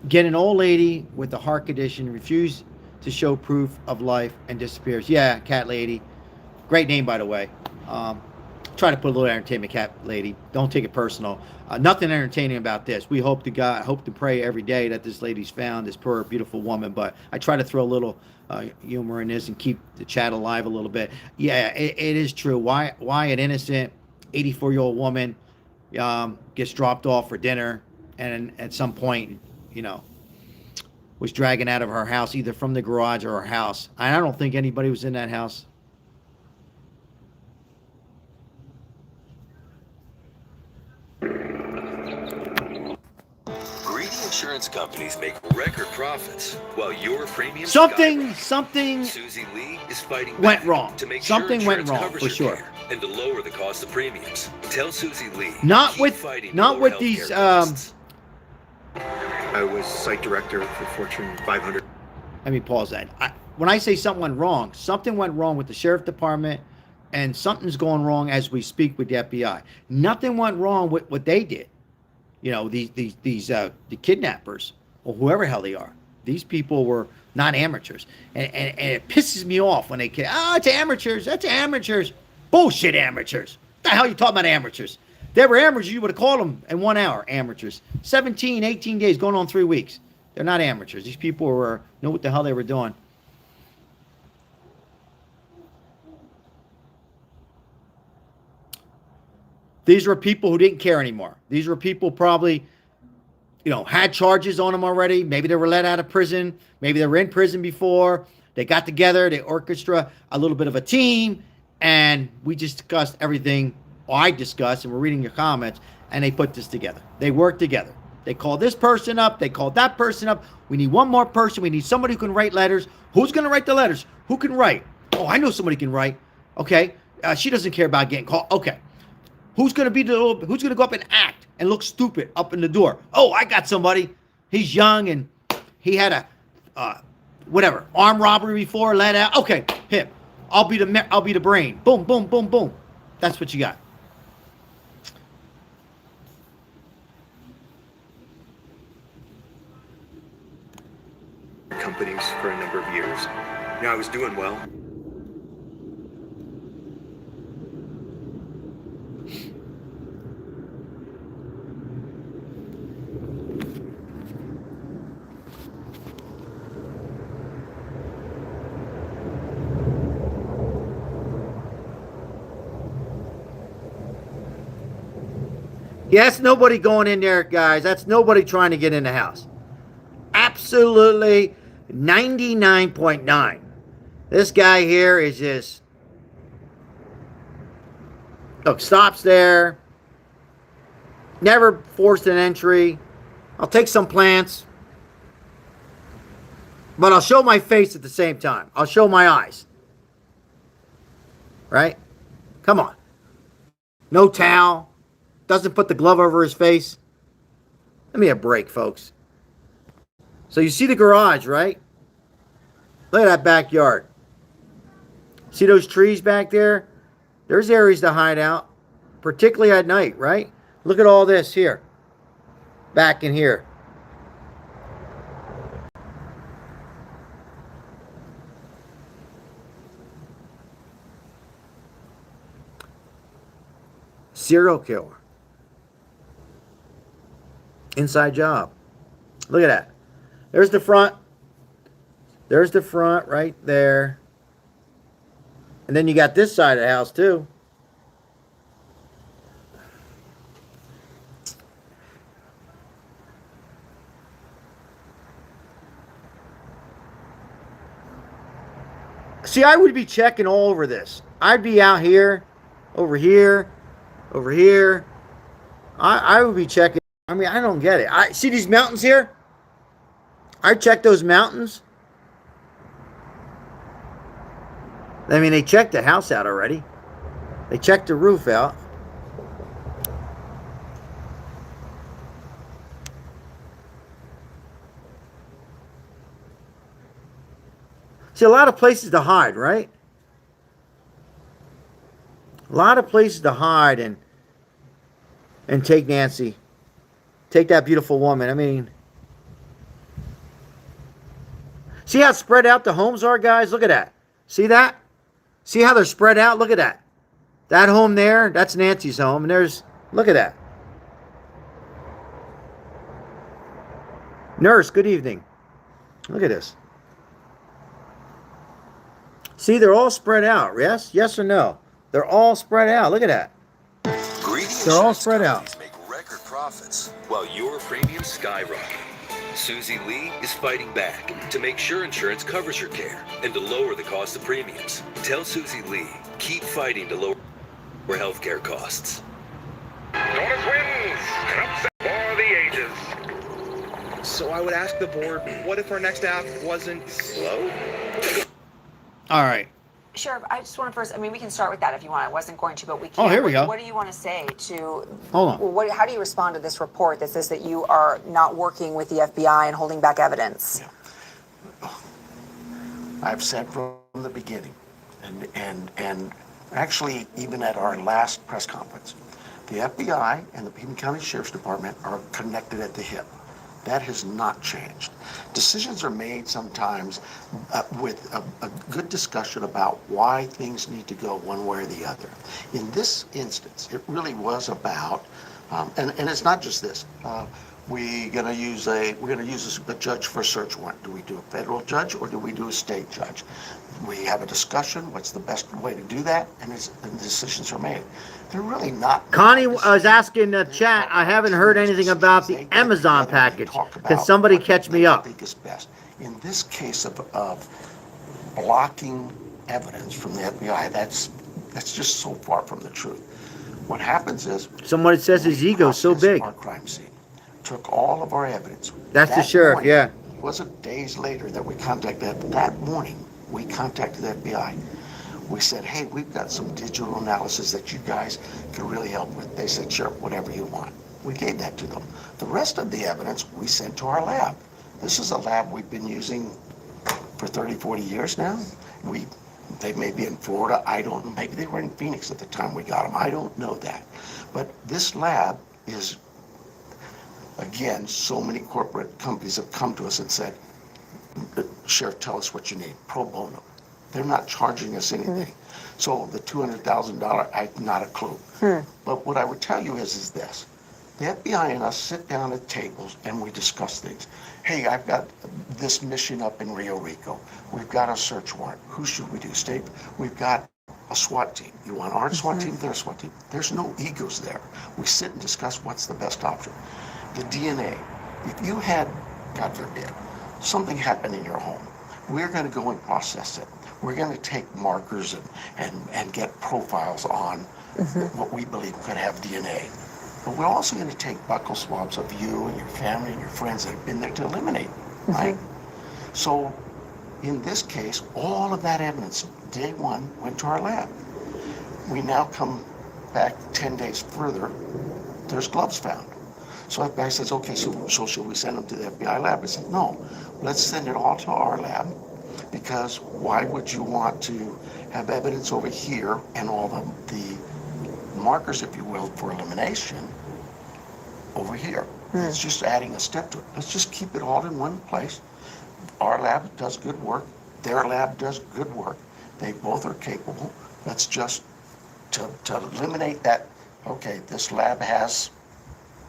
Get an old lady with a heart condition, refuse to show proof of life, and disappears. Yeah, Cat Lady. Great name, by the way. Try to put a little entertainment, Cat Lady. Don't take it personal. Nothing entertaining about this. We hope to pray every day that this lady's found, this poor, beautiful woman. But I try to throw a little humor in this and keep the chat alive a little bit. Yeah, it is true. Why an innocent 84-year-old woman gets dropped off for dinner, and at some point, you know, was dragging out of her house, either from the garage or her house. I don't think anybody was in that house. Insurance companies make record profits while your premium something Susie Lee is fighting went back wrong. to make Something sure went wrong for sure, and to lower the cost of premiums. Tell Susie Lee. Not with these. I was site director for Fortune 500. Let me pause that. When I say something went wrong with the sheriff department And something's going wrong as we speak with the FBI. Nothing went wrong with what they did. You know, the kidnappers or whoever hell they are. These people were not amateurs. And it pisses me off when they kid. Oh, it's amateurs. That's amateurs. Bullshit amateurs. What the hell you talking about amateurs? If they were amateurs, you would have called them in 1 hour. Amateurs. 17, 18 days, going on 3 weeks. They're not amateurs. These people know what the hell they were doing. These were people who didn't care anymore. These were people probably, had charges on them already. Maybe they were let out of prison. Maybe they were in prison before. They got together. They orchestra a little bit of a team. And we just discussed everything I discussed, and we're reading your comments, and they put this together. They worked together. They called this person up. They called that person up. We need one more person. We need somebody who can write letters. Who's going to write the letters? Who can write? Oh, I know somebody can write. Okay. She doesn't care about getting called. Okay. Who's going to go up and act and look stupid up in the door? Oh, I got somebody. He's young and he had a armed robbery before, let out. Okay, him. I'll be the brain. Boom, boom, boom, boom. That's what you got. Companies for a number of years. I was doing well. Yeah, that's nobody going in there, guys. That's nobody trying to get in the house. Absolutely 99.9. This guy here is just... Look, stops there. Never forced an entry. I'll take some plants. But I'll show my face at the same time. I'll show my eyes. Right? Come on. No towel. Doesn't put the glove over his face. Let me a break, folks. So you see the garage, right? Look at that backyard. See those trees back there? There's areas to hide out, particularly at night, right? Look at all this here. Back in here. Serial killer. Inside job. Look at that. There's the front. There's the front right there. And then you got this side of the house too. See, I would be checking all over this. I'd be out here, over here, over here. I would be checking. I mean, I don't get it. I see these mountains here. I checked those mountains. I mean, they checked the house out already. They checked the roof out. See, a lot of places to hide, right? A lot of places to hide and take Nancy. Take that beautiful woman. I mean, see how spread out the homes are, guys? Look at that. See that? See how they're spread out? Look at that. That home there, that's Nancy's home. And there's, look at that. Nurse, good evening. Look at this. See, they're all spread out. Yes? Yes or no? They're all spread out. Look at that. They're all spread out. Make record profits while your premiums skyrocket. Susie Lee is fighting back to make sure insurance covers your care and to lower the cost of premiums. Tell Susie Lee, keep fighting to lower healthcare costs. Nanos wins! An upset for the ages. So I would ask the board, what if our next app wasn't slow? All right. Sheriff, I just want to first, I mean, we can start with that if you want. I wasn't going to, but we can. Oh, here we go. What do you want to say to... Hold on. How do you respond to this report that says that you are not working with the FBI and holding back evidence? I've said from the beginning, and Actually, even at our last press conference, the FBI and the Pima County Sheriff's Department are connected at the hip. That has not changed. Decisions are made sometimes with a good discussion about why things need to go one way or the other. In this instance, it really was about, and it's not just this. We're going to use a judge for a search warrant. Do we do a federal judge or do we do a state judge? We have a discussion. What's the best way to do that? And decisions are made. They're really not. Connie was asking the chat, I haven't heard anything about the Amazon package. Can somebody catch me up? I think is best. In this case of blocking evidence from the FBI, that's just so far from the truth. What happens is Someone says his ego's so big. Our crime scene took all of our evidence. That's the That sheriff, morning, yeah. It wasn't days later that we contacted. That morning, we contacted the FBI. We said, hey, we've got some digital analysis that you guys can really help with. They said, sure, whatever you want. We gave that to them. The rest of the evidence we sent to our lab. This is a lab we've been using for 30, 40 years now. They may be in Florida. I don't know. Maybe they were in Phoenix at the time we got them. I don't know that. But this lab is, again, so many corporate companies have come to us and said, Sheriff, tell us what you need, pro bono. They're not charging us anything. So the $200,000, I have not a clue. But what I would tell you is this. The FBI and us sit down at tables and we discuss things. Hey, I've got this mission up in Rio Rico. We've got a search warrant. Who should we do? State? We've got a SWAT team. You want our SWAT team? Their SWAT team. There's no egos there. We sit and discuss what's the best option. The DNA. If you had, God forbid, something happened in your home, we're going to go and process it. We're going to take markers and get profiles on what we believe could have DNA. But we're also going to take buccal swabs of you and your family and your friends that have been there to eliminate, right? So in this case, all of that evidence, day one, went to our lab. We now come back 10 days further, there's gloves found. So the guy says, okay, so should we send them to the FBI lab? I said, no, let's send it all to our lab, because why would you want to have evidence over here and all the markers, if you will, for elimination over here? It's just adding a step to it. Let's just keep it all in one place. Our lab does good work. Their lab does good work. They both are capable. Let's just, to eliminate that, okay, this lab has,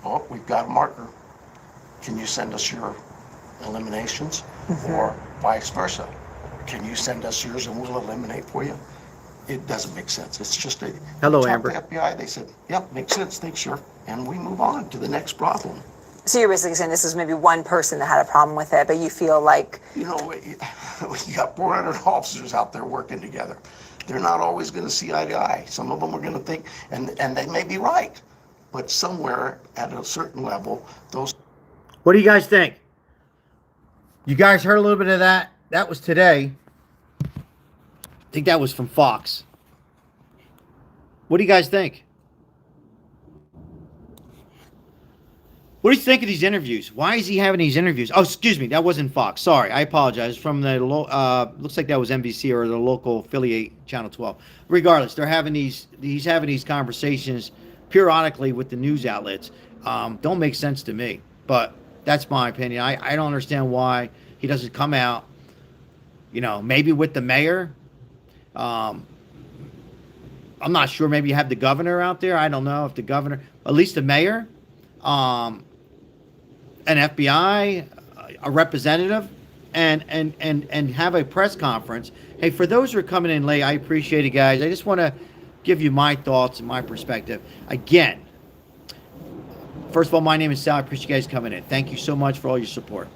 oh, we've got a marker. Can you send us your eliminations? Or vice versa. Can you send us yours and we'll eliminate for you? It doesn't make sense. It's just a... Hello, Amber. The FBI, they said, yep, makes sense, thanks, Sheriff. And we move on to the next problem. So you're basically saying this is maybe one person that had a problem with it, but you feel like... You know, you got 400 officers out there working together. They're not always going to see eye to eye. Some of them are going to think, and they may be right, but somewhere at a certain level, those... What do you guys think? You guys heard a little bit of that? That was today. I think that was from Fox. What do you guys think? What do you think of these interviews? Why is he having these interviews? Oh, excuse me, that wasn't Fox. Sorry, I apologize. From the looks like that was NBC or the local affiliate, Channel 12. Regardless, they're having these. He's having these conversations periodically with the news outlets. Don't make sense to me, but that's my opinion. I don't understand why he doesn't come out. You know, maybe with the mayor. I'm not sure. Maybe you have the governor out there. I don't know if the governor, at least the mayor. An FBI, a representative, and have a press conference. Hey, for those who are coming in late, I appreciate it, guys. I just want to give you my thoughts and my perspective. Again, first of all, my name is Sal. I appreciate you guys coming in. Thank you so much for all your support.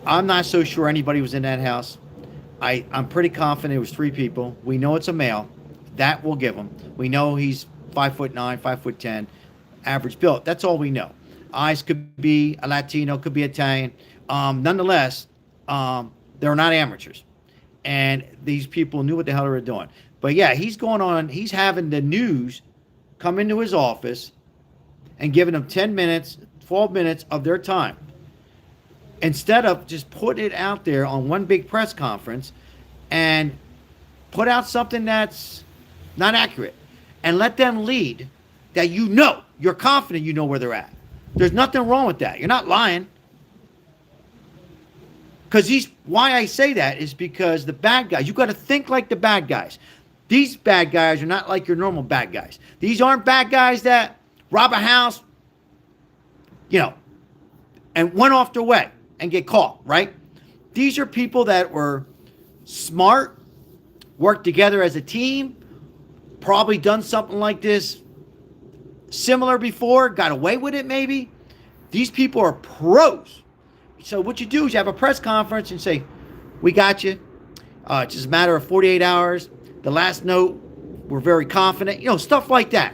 I'm not so sure anybody was in that house. I'm pretty confident it was 3 people. We know it's a male. That we'll give him. We know he's 5'9", 5'10", average built. That's all we know. Eyes could be a Latino, could be Italian. Nonetheless, they're not amateurs. And these people knew what the hell they were doing. But yeah, he's going on, he's having the news come into his office and giving them 10 minutes, 12 minutes of their time. Instead of just putting it out there on one big press conference and put out something that's not accurate, and let them lead, that you know, you're confident you know where they're at. There's nothing wrong with that. You're not lying. Because why I say that is because the bad guys, you got to think like the bad guys. These bad guys are not like your normal bad guys. These aren't bad guys that rob a house, and went off their way and get caught, right? These are people that were smart, worked together as a team, probably done something like this similar before, got away with it maybe. These people are pros. So what you do is you have a press conference and say, we got you. It's just a matter of 48 hours. The last note, we're very confident. Stuff like that.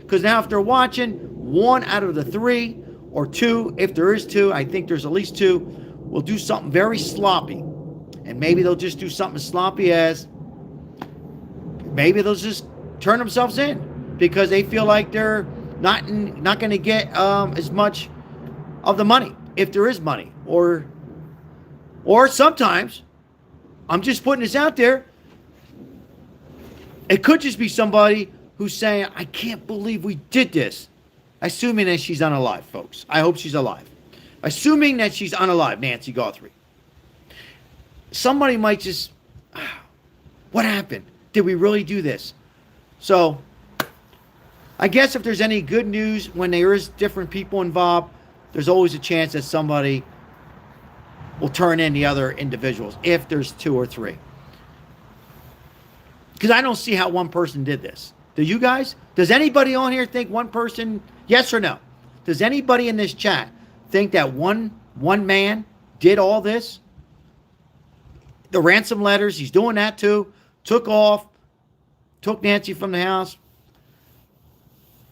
Because now if they're watching, 1 out of the 3 or 2, if there is 2, I think there's at least 2, will do something very sloppy. And maybe they'll just do something as sloppy as, maybe they'll just turn themselves in because they feel like they're not going to get as much of the money, if there is money. Or sometimes, I'm just putting this out there, it could just be somebody who's saying, I can't believe we did this. Assuming that she's unalive, folks. I hope she's alive. Assuming that she's unalive, Nancy Guthrie. Somebody might just, what happened? Did we really do this? So, I guess if there's any good news when there is different people involved, there's always a chance that somebody will turn in the other individuals, if there's 2 or 3. Because I don't see how one person did this. Do you guys? Does anybody on here think one person, yes or no? Does anybody in this chat think that one man did all this? The ransom letters, he's doing that too. Took off, took Nancy from the house.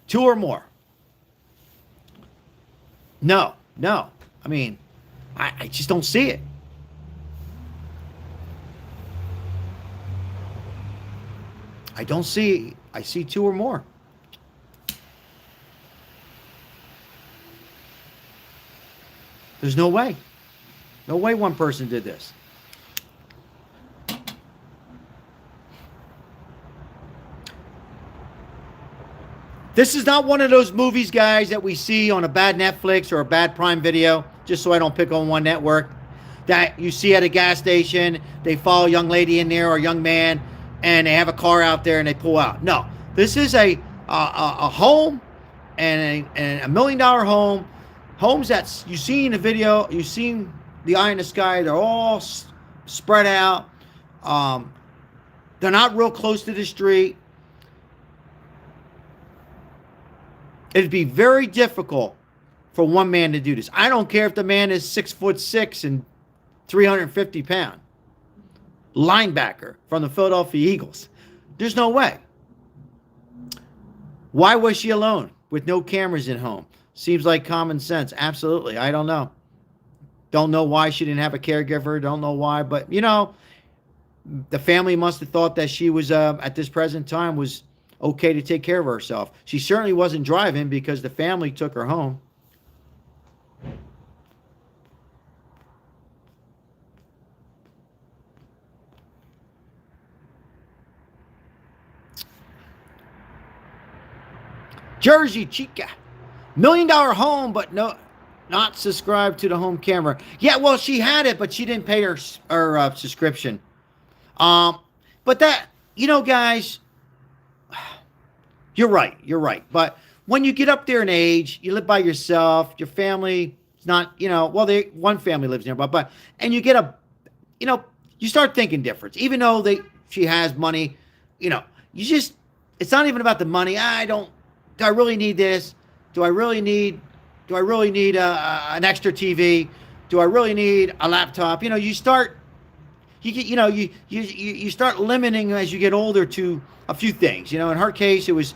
2 or more. No. I mean, I just don't see it. I don't see, I see 2 or more. There's no way. No way one person did this. This is not one of those movies, guys, that we see on a bad Netflix or a bad Prime Video, just so I don't pick on one network, that you see at a gas station, they follow a young lady in there or a young man, and they have a car out there and they pull out. No, this is a home and a $1 million home. Homes that you see in the video, you've seen the eye in the sky, they're all spread out. They're not real close to the street. It'd be very difficult for one man to do this. I don't care if the man is 6'6" and 350 pounds. Linebacker from the Philadelphia Eagles. There's no way. Why was she alone with no cameras in home? Seems like common sense. Absolutely. I don't know. Don't know why she didn't have a caregiver. Don't know why. But, the family must have thought that she was, at this present time, was okay to take care of herself. She certainly wasn't driving because the family took her home. Jersey Chica. $1 million home, but not subscribed to the home camera. Yeah, well, she had it, but she didn't pay her subscription. But that, guys, you're right. But when you get up there in age, you live by yourself, your family is not, one family lives nearby, and you get you start thinking different. Even though she has money, it's not even about the money. Do I really need this? Do I really need an extra TV? Do I really need a laptop? You start limiting as you get older to a few things. In her case, it was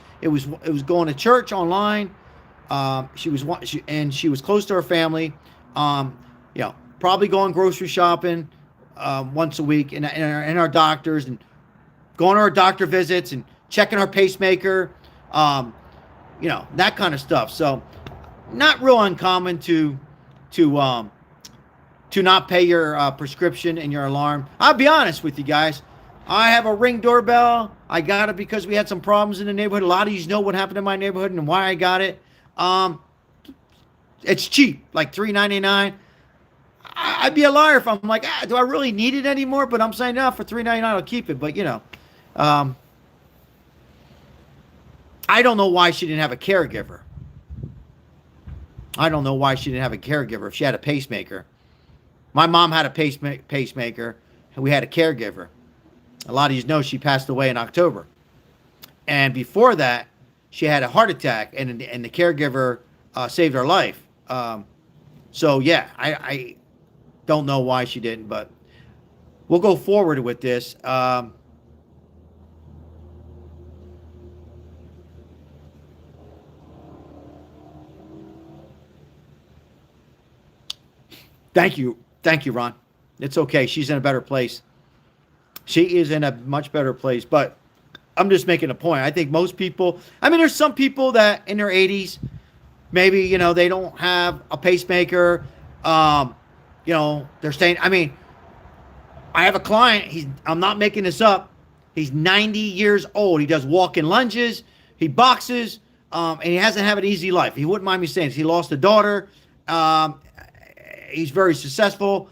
going to church online. She was close to her family. Probably going grocery shopping once a week, and our doctors, and going to our doctor visits and checking our pacemaker. That kind of stuff. So not real uncommon to not pay your prescription and your alarm. I'll be honest with you guys. I have a Ring doorbell. I got it because we had some problems in the neighborhood. A lot of you know what happened in my neighborhood and why I got it. It's cheap, like $3.99. I'd be a liar if I'm like, do I really need it anymore? But I'm saying, no, for $3.99, I'll keep it. But, I don't know why she didn't have a caregiver. I don't know why she didn't have a caregiver if she had a pacemaker. My mom had a pacemaker, and we had a caregiver. A lot of you know she passed away in October. And before that, she had a heart attack, and the caregiver saved her life. So, yeah, I don't know why she didn't, but we'll go forward with this. Thank you, Ron. It's okay. She's in a better place. She is in a much better place, but I'm just making a point. I think most people, there's some people that in their 80s, maybe, they don't have a pacemaker. They're staying. I have a client. I'm not making this up. He's 90 years old. He does walking lunges. He boxes, and he hasn't had an easy life. He wouldn't mind me saying this. He lost a daughter. He's very successful.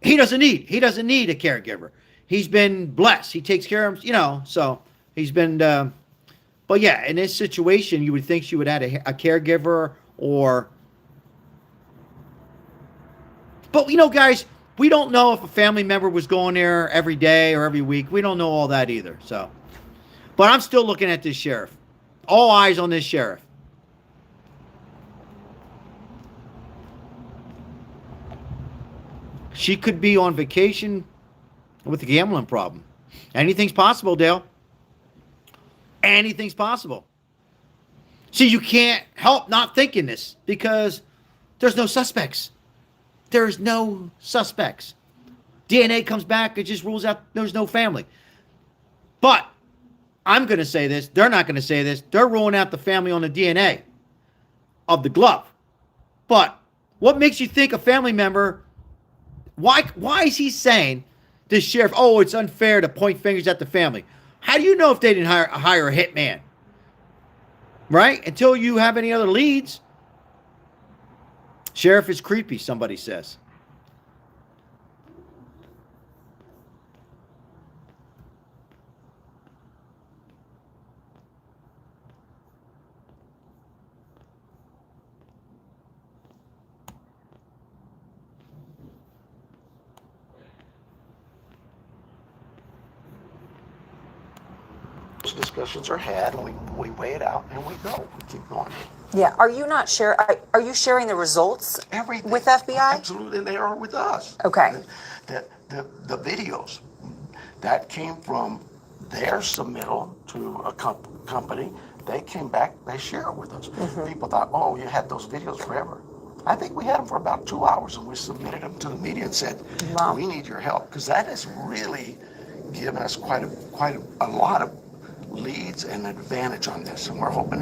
He doesn't need a caregiver. He's been blessed. He takes care of him, so he's been, but yeah, in this situation, you would think she would add a caregiver but guys, we don't know if a family member was going there every day or every week. We don't know all that either. So, but I'm still looking at this sheriff. All eyes on this sheriff. She could be on vacation with a gambling problem. Anything's possible, Dale. Anything's possible. See, you can't help not thinking this because there's no suspects. There's no suspects. DNA comes back, it just rules out there's no family. But I'm going to say this. They're not going to say this. They're ruling out the family on the DNA of the glove. But what makes you think a family member... Why is he saying, this sheriff, it's unfair to point fingers at the family? How do you know if they didn't hire a hitman? Right? Until you have any other leads. Sheriff is creepy, somebody says. Discussions are had, and we weigh it out, and we go. We keep going. Yeah. Are you not share? Are you sharing the results Everything with FBI? Absolutely, they are with us. Okay. The videos that came from their submittal to a company, they came back, they share it with us. People thought, you had those videos forever. I think we had them for about 2 hours, and we submitted them to the media and said, wow, we need your help, because that has really given us quite a lot of leads and advantage on this, and we're hoping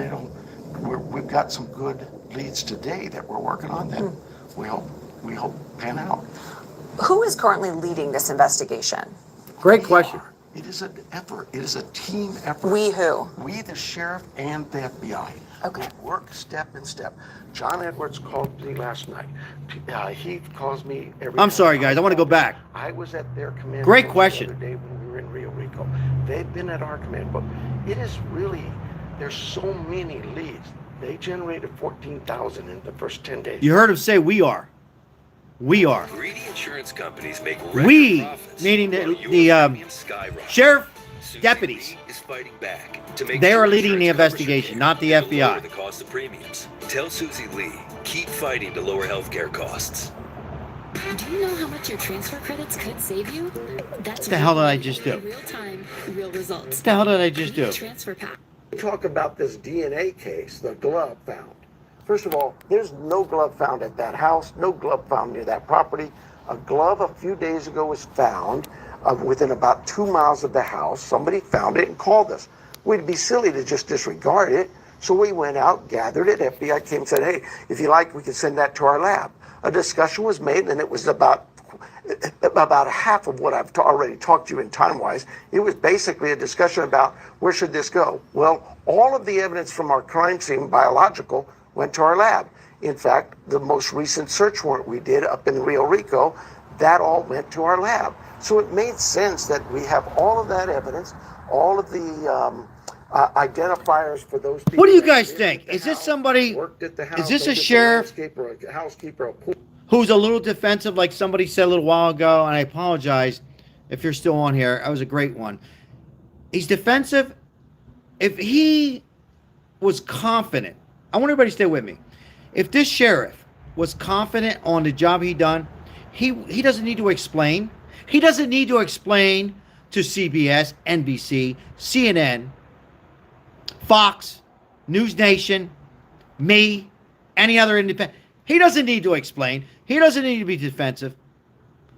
we've got some good leads today that we're working on that we hope pan out. Who is currently leading this investigation? Great question. It is an effort. It is a team effort. We who? We, the sheriff and the FBI. Okay. We work step in step. John Edwards called me last night. He calls me every I'm night. sorry, guys. I want to go back. I was at their command. Great post question. The other day when we were in Rio Rico. They've been at our command post. It is really, there's so many leads. They generated 14,000 in the first 10 days. You heard him say we are. We are. Greedy insurance companies make record We, profits, meaning while the your premiums skyrocket. sheriff Susie deputies. Lee is fighting back to make They sure are leading the insurance covers investigation, your not the care and to FBI. lower the cost of premiums. Tell Susie Lee, keep fighting to lower healthcare costs. Do you know how much your transfer credits could save you? That's What the hell did I just do? Real time, real results. What the hell did I just do? Transfer pack. Talk about this DNA case, the glove found. First of all, there's no glove found at that house, no glove found near that property. A glove a few days ago was found within about 2 miles of the house. Somebody found it and called us. We'd be silly to just disregard it. So we went out, gathered it. FBI came and said, hey, if you like, we can send that to our lab. A discussion was made, and it was about about half of what I've already talked to you in time-wise. It was basically a discussion about where should this go. Well, all of the evidence from our crime scene, biological, went to our lab. In fact, the most recent search warrant we did up in Rio Rico, that all went to our lab. So it made sense that we have all of that evidence, all of the identifiers for those people. What do you that guys lived think? at the Is this house, somebody, worked at the house, is this a was sheriff landscaper, a housekeeper, a pool. who's a little defensive, like somebody said a little while ago, and I apologize if you're still on here. That was a great one. He's defensive. If he was confident, I want everybody to stay with me. If this sheriff was confident on the job he done, he doesn't need to explain. He doesn't need to explain to CBS, NBC, CNN, Fox, News Nation, me, any other independent. He doesn't need to explain. He doesn't need to be defensive.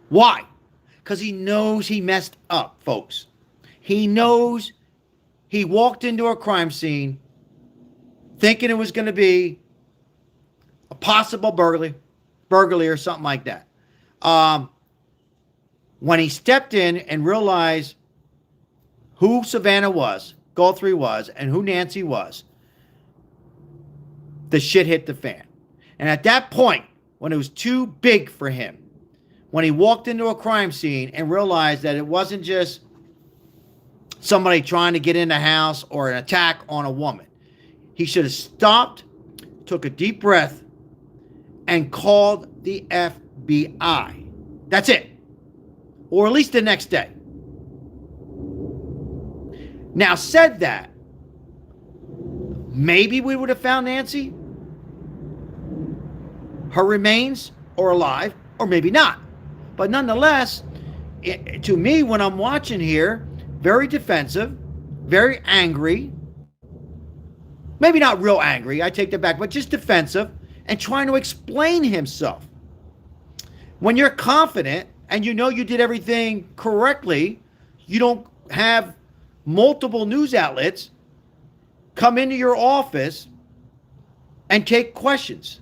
Why? Because he knows he messed up, folks. He knows he walked into a crime scene thinking it was going to be a possible burglary or something like that. When he stepped in and realized who Savannah was, Guthrie was, and who Nancy was, the shit hit the fan. And at that point, when it was too big for him, when he walked into a crime scene and realized that it wasn't just somebody trying to get in the house or an attack on a woman, he should have stopped, took a deep breath, and called the FBI. That's it. Or at least the next day. Now, said that, maybe we would have found Nancy, her remains, or alive, or maybe not. But nonetheless, to me, when I'm watching here, very defensive, very angry, maybe not real angry, I take that back, but just defensive, and trying to explain himself. When you're confident and you know you did everything correctly, you don't have multiple news outlets come into your office and take questions.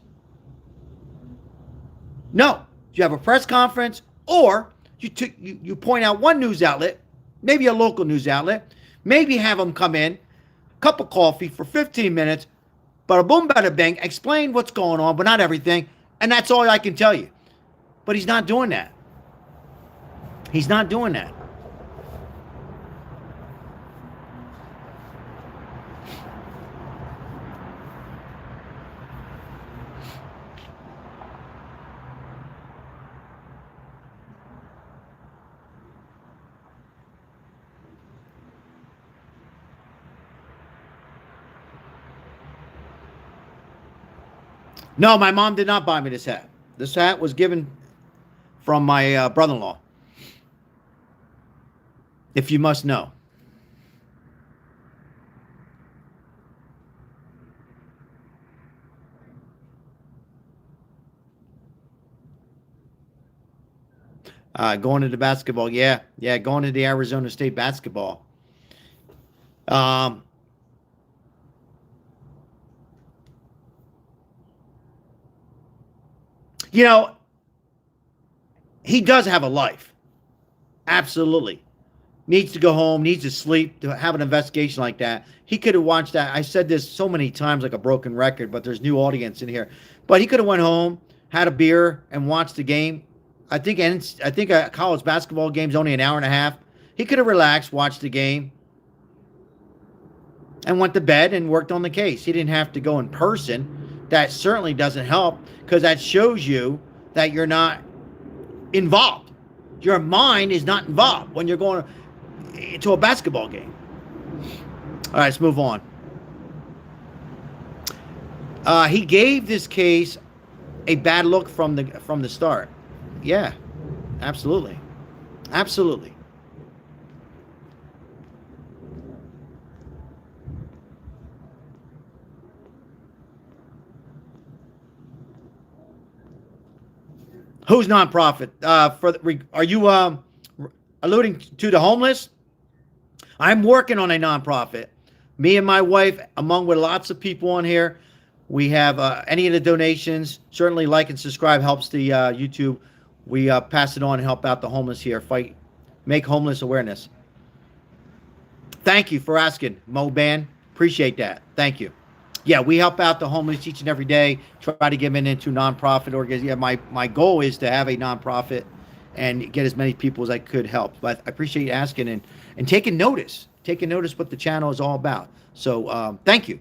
No, you have a press conference, or you point out one news outlet, maybe a local news outlet, maybe have them come in, cup of coffee for 15 minutes, bada boom, bada bang, explain what's going on, but not everything, and that's all I can tell you. But he's not doing that. He's not doing that. No, my mom did not buy me this hat. This hat was given from my brother-in-law. If you must know. Going to the basketball. Yeah, going to the Arizona State basketball. You know, he does have a life. Absolutely. Needs to go home, needs to sleep, to have an investigation like that. He could have watched that. I said this so many times like a broken record, but there's new audience in here. But he could have went home, had a beer, and watched the game. I think a college basketball game's only an hour and a half. He could have relaxed, watched the game, and went to bed and worked on the case. He didn't have to go in person. That certainly doesn't help, because that shows you that you're not involved. Your mind is not involved when you're going to a basketball game. All right, let's move on. He gave this case a bad look from the start. Yeah, absolutely. Absolutely. Who's nonprofit? Are you alluding to the homeless? I'm working on a nonprofit. Me and my wife, among with lots of people on here, we have any of the donations. Certainly, like and subscribe helps the YouTube. we pass it on and help out the homeless here. Make homeless awareness. Thank you for asking, Mo Ban. Appreciate that. Thank you. Yeah, we help out the homeless each and every day. Try to get them into nonprofit organizations. Yeah, my goal is to have a nonprofit and get as many people as I could help. But I appreciate you asking and taking notice what the channel is all about. So thank you.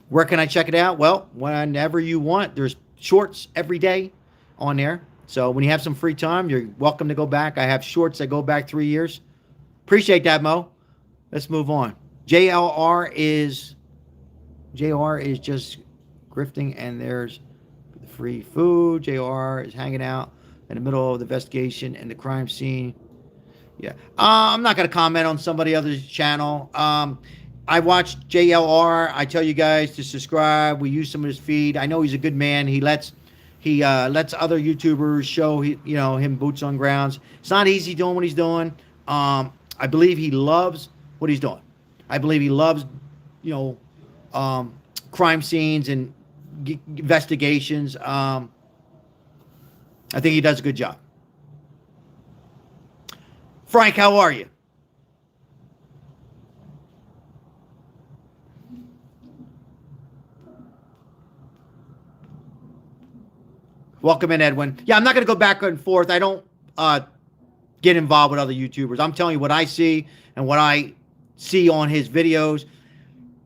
Where can I check it out? Well, whenever you want. There's shorts every day on there. So when you have some free time, you're welcome to go back. I have shorts that go back 3 years. Appreciate that, Mo. Let's move on. JR is just grifting, and there's free food. JR is hanging out in the middle of the investigation and the crime scene. Yeah. I'm not going to comment on somebody else's channel. I watched JLR. I tell you guys to subscribe. We use some of his feed. I know he's a good man. He lets other YouTubers show him boots on grounds. It's not easy doing what he's doing. I believe he loves what he's doing. I believe he loves, crime scenes and investigations. I think he does a good job. Frank, how are you? Welcome in, Edwin. Yeah, I'm not going to go back and forth. I don't get involved with other YouTubers. I'm telling you what I see and what I see on his videos.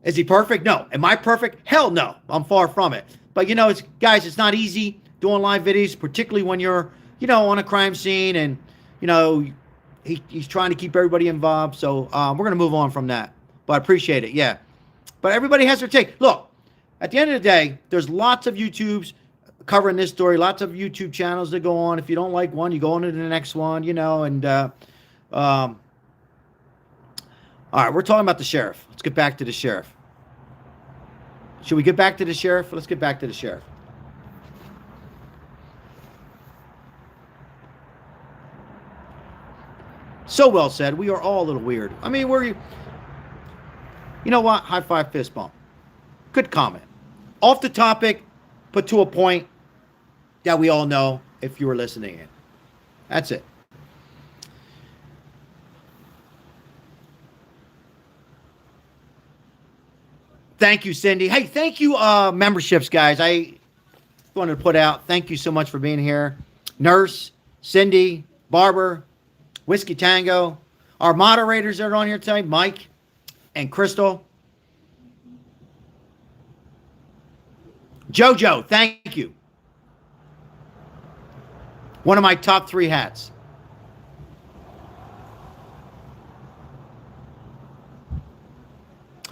Is he perfect? No. Am I perfect? Hell no. I'm far from it. But, it's not easy doing live videos, particularly when you're, on a crime scene and, he's trying to keep everybody involved. So we're going to move on from that. But I appreciate it. Yeah. But everybody has their take. Look, at the end of the day, there's lots of YouTubes covering this story, lots of YouTube channels that go on. If you don't like one, you go on to the next one, and all right, we're talking about the sheriff. Let's get back to the sheriff. Should we get back to the sheriff? Let's get back to the sheriff. So well said. We are all a little weird. I mean, you know what? High five, fist bump. Good comment. Off the topic, but to a point that we all know if you were listening in. That's it. Thank you, Cindy. Hey, thank you, memberships, guys. I wanted to put out, thank you so much for being here. Nurse, Cindy, Barber, Whiskey Tango, our moderators that are on here tonight, Mike and Crystal. Jojo, thank you. One of my top 3 hats.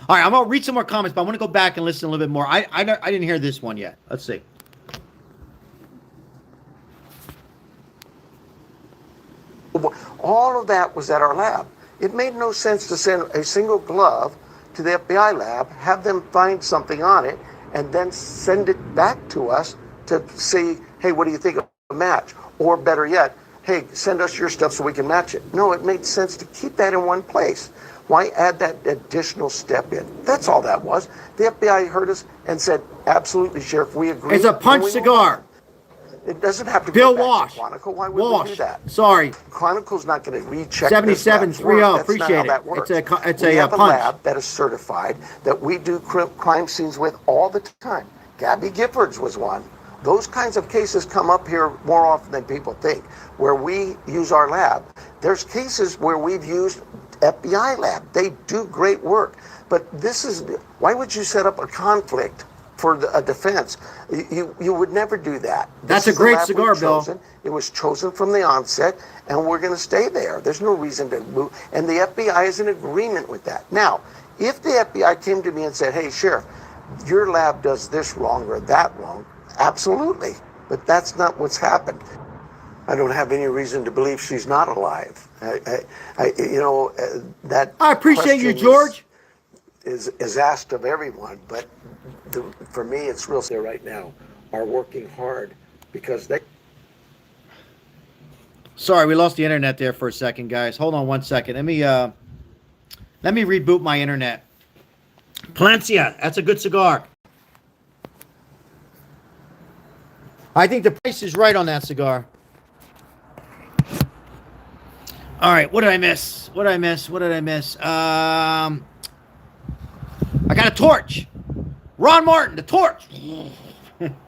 All right, I'm going to read some more comments, but I want to go back and listen a little bit more. I didn't hear this one yet. Let's see. All of that was at our lab. It made no sense to send a single glove to the FBI lab, have them find something on it, and then send it back to us to see, hey, what do you think of a match? Or better yet, hey, send us your stuff so we can match it. No, it made sense to keep that in one place. Why add that additional step in? That's all that was. The FBI heard us and said, absolutely, Sheriff, we agree. It's a punch cigar. It doesn't have to Bill go back Wash. to Chronicle. Why would we do that? Sorry. Chronicle's not going to recheck 7730. Appreciate it. It's a we have a punch. lab that is certified that we do crime scenes with all the time. Gabby Giffords was one. Those kinds of cases come up here more often than people think, where we use our lab. There's cases where we've used FBI lab. They do great work. But why would you set up a conflict for a defense? You would never do that. That's a great cigar, Bill. It was chosen from the onset, and we're going to stay there. There's no reason to move. And the FBI is in agreement with that. Now, if the FBI came to me and said, hey, Sheriff, your lab does this wrong or that wrong, absolutely. But that's not what's happened. I don't have any reason to believe she's not alive. That I appreciate you, George. Is asked of everyone, but for me, it's real. There right now are working hard because they. Sorry, we lost the internet there for a second, guys. Hold on 1 second. Let me reboot my internet. Palencia, that's a good cigar. I think the price is right on that cigar. All right, what did I miss? What did I miss? What did I miss? I got a torch. Ron Martin, the torch.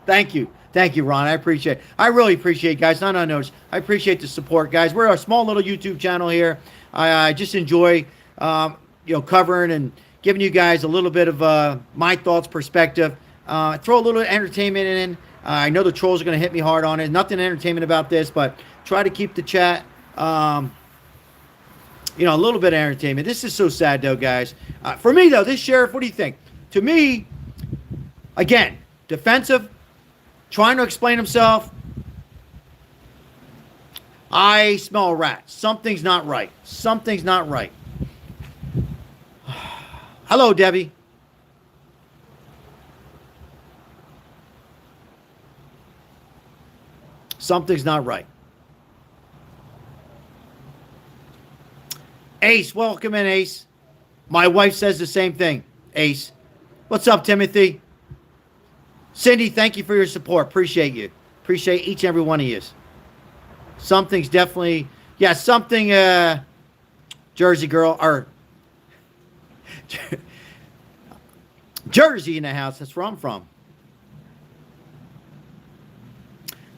Thank you. Thank you, Ron. I appreciate it. I really appreciate it, guys. Not unnoticed. I appreciate the support, guys. We're a small little YouTube channel here. I just enjoy, covering and giving you guys a little bit of my thoughts, perspective. Throw a little entertainment in. I know the trolls are going to hit me hard on it. Nothing entertainment about this, but try to keep the chat, a little bit of entertainment. This is so sad, though, guys. For me, though, this sheriff, what do you think? To me, again, defensive, trying to explain himself. I smell a rat. Something's not right. Something's not right. Hello, Debbie. Something's not right. Ace, welcome in, Ace. My wife says the same thing, Ace. What's up, Timothy? Cindy, thank you for your support. Appreciate you. Appreciate each and every one of you. Something's definitely, something, Jersey girl, or Jersey in the house. That's where I'm from.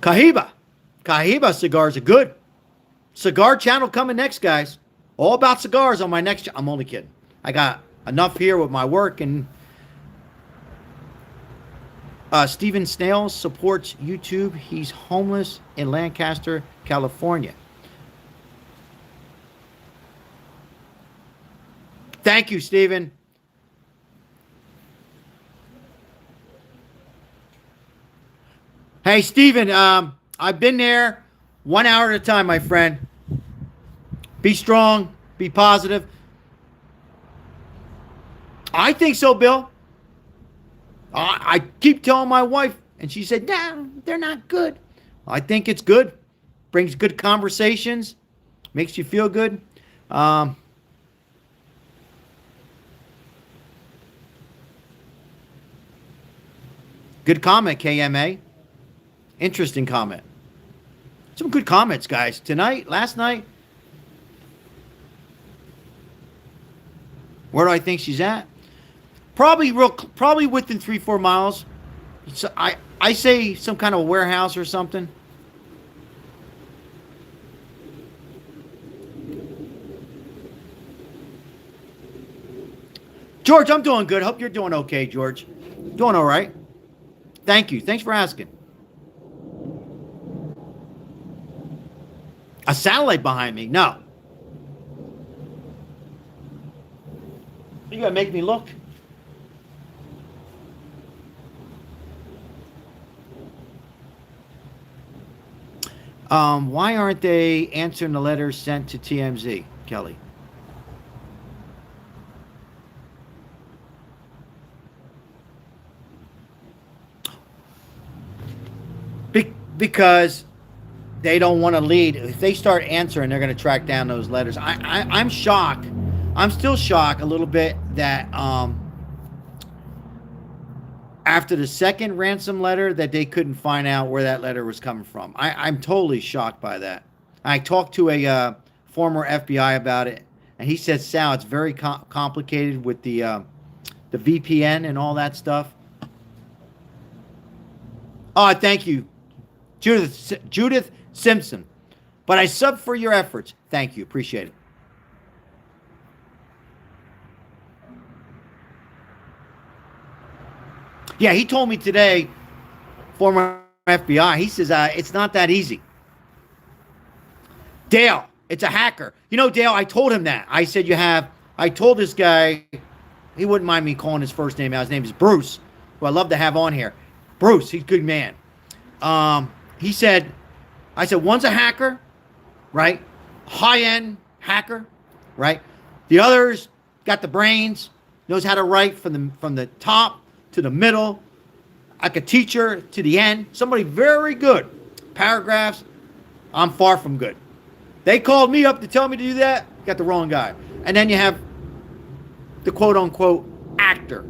Kahiba cigars are good. Cigar channel coming next, guys. All about cigars on my next. I'm only kidding. I got enough here with my work. And Steven Snails supports YouTube. He's homeless in Lancaster, California. Thank you, Steven. Hey, Steven, I've been there 1 hour at a time, my friend. Be strong. Be positive. I think so, Bill. I keep telling my wife, and she said, nah, they're not good. I think it's good. Brings good conversations. Makes you feel good. Good comment, KMA. Interesting comment. Some good comments, guys. Tonight, last night. Where do I think she's at? Probably within 3-4 miles. So I say some kind of warehouse or something. George, I'm doing good. Hope you're doing okay, George. Doing all right. Thank you. Thanks for asking. A satellite behind me? No. You gotta make me look. Why aren't they answering the letters sent to TMZ, Kelly? Because they don't want to lead. If they start answering, they're going to track down those letters. I'm shocked. I'm still shocked a little bit that after the second ransom letter that they couldn't find out where that letter was coming from. I'm totally shocked by that. I talked to a former FBI about it, and he said, Sal, it's very complicated with the VPN and all that stuff. Oh, thank you, Judith Simpson. But I sub for your efforts. Thank you. Appreciate it. Yeah, he told me today, former FBI, he says, it's not that easy. Dale, it's a hacker. You know, Dale, I told him that. I said, I told this guy, he wouldn't mind me calling his first name out. His name is Bruce, who I love to have on here. Bruce, he's a good man. He said, I said, one's a hacker, right? High-end hacker, right? The other's got the brains, knows how to write from the top to the middle, like a teacher to the end. Somebody very good. Paragraphs, I'm far from good. They called me up to tell me to do that. Got the wrong guy. And then you have the quote-unquote actor.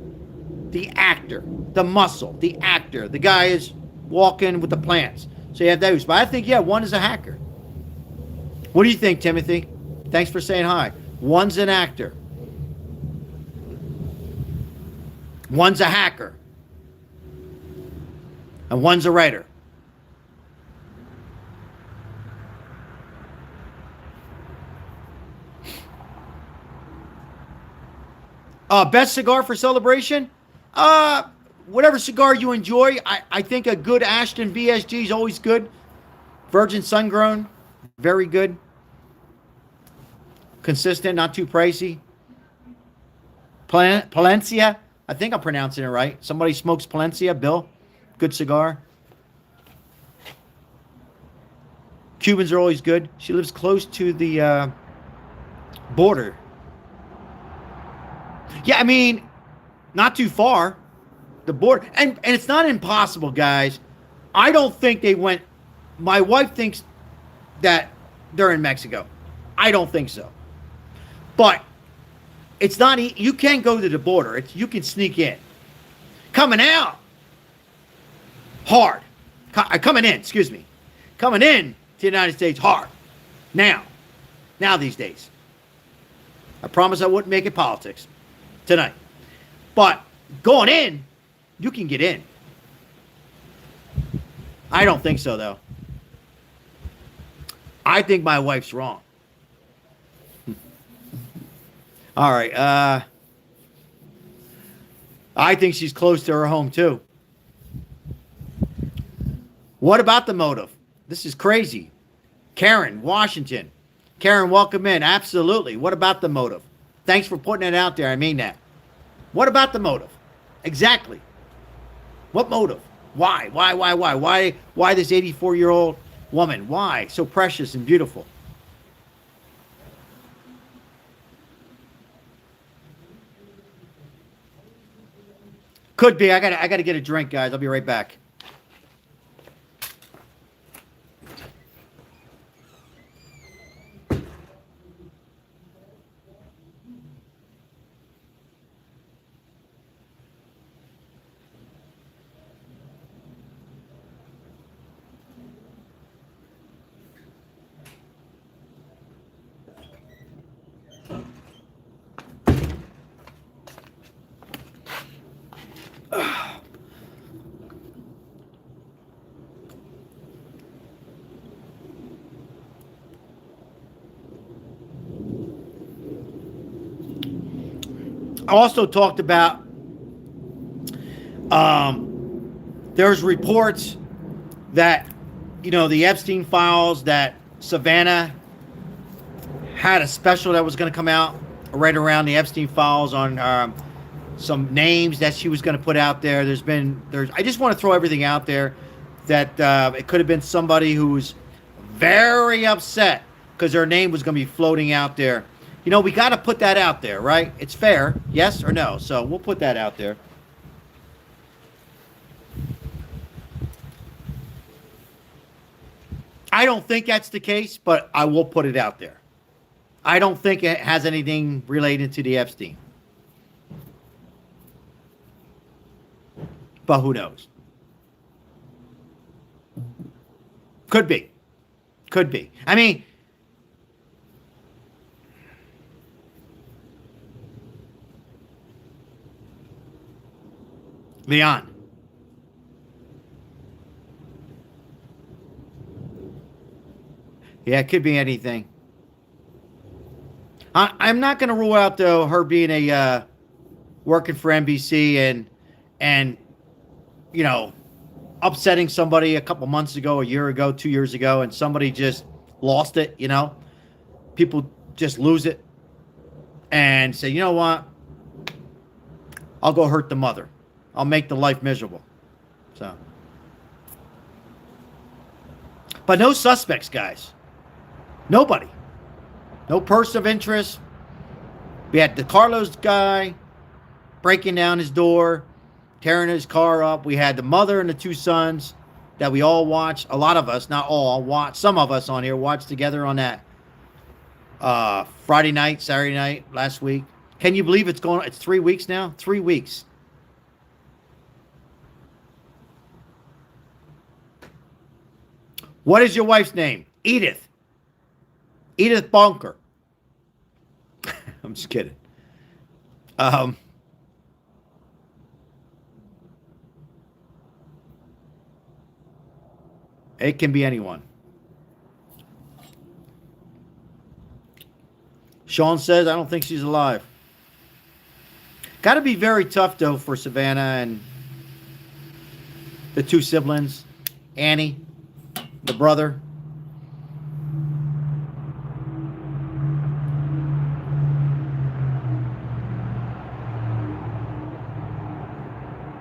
The actor. The muscle. The actor. The guy is walking with the plants. So you have those. But I think, yeah, one is a hacker. What do you think, Timothy? Thanks for saying hi. One's an actor. One's a hacker. And one's a writer. Best cigar for celebration? Whatever cigar you enjoy. I think a good Ashton VSG is always good. Virgin Sun-Grown, very good. Consistent, not too pricey. Palencia, I think I'm pronouncing it right. Somebody smokes Palencia, Bill. Good cigar. Cubans are always good. She lives close to the border. Yeah, I mean, not too far. The border. And it's not impossible, guys. I don't think they went. My wife thinks that they're in Mexico. I don't think so. But it's not. You can't go to the border. You can sneak in. Coming out. Hard. Coming in, excuse me. Coming in to the United States, hard. Now these days. I promise I wouldn't make it politics tonight. But going in, you can get in. I don't think so, though. I think my wife's wrong. All right. I think she's close to her home, too. What about the motive? This is crazy. Karen, Washington. Karen, welcome in. Absolutely. What about the motive? Thanks for putting it out there. I mean that. What about the motive? Exactly. What motive? Why? Why this 84-year-old woman? Why? So precious and beautiful. Could be. I gotta get a drink, guys. I'll be right back. I also talked about there's reports that, the Epstein files, that Savannah had a special that was going to come out right around the Epstein files on some names that she was going to put out there. I just want to throw everything out there that it could have been somebody who's very upset because her name was going to be floating out there. We got to put that out there, right? It's fair, yes or no? So we'll put that out there. I don't think that's the case, but I will put it out there. I don't think it has anything related to the Epstein. But who knows? Could be. I mean, Leon. Yeah, it could be anything. I'm not going to rule out, though, her being a working for NBC and upsetting somebody a couple months ago, a year ago, 2 years ago, and somebody just lost it, People just lose it and say, you know what? I'll go hurt the mother. I'll make the life miserable. So. But no suspects, guys. Nobody. No person of interest. We had the Carlos guy breaking down his door, tearing his car up. We had the mother and the two sons that we all watched. A lot of us, not all, watched. Some of us on here watched together on that Friday night, Saturday night, last week. Can you believe it's 3 weeks now? 3 weeks. What is your wife's name? Edith. Edith Bunker. I'm just kidding. It can be anyone. Sean says, I don't think she's alive. Got to be very tough, though, for Savannah and the two siblings. Annie, the brother.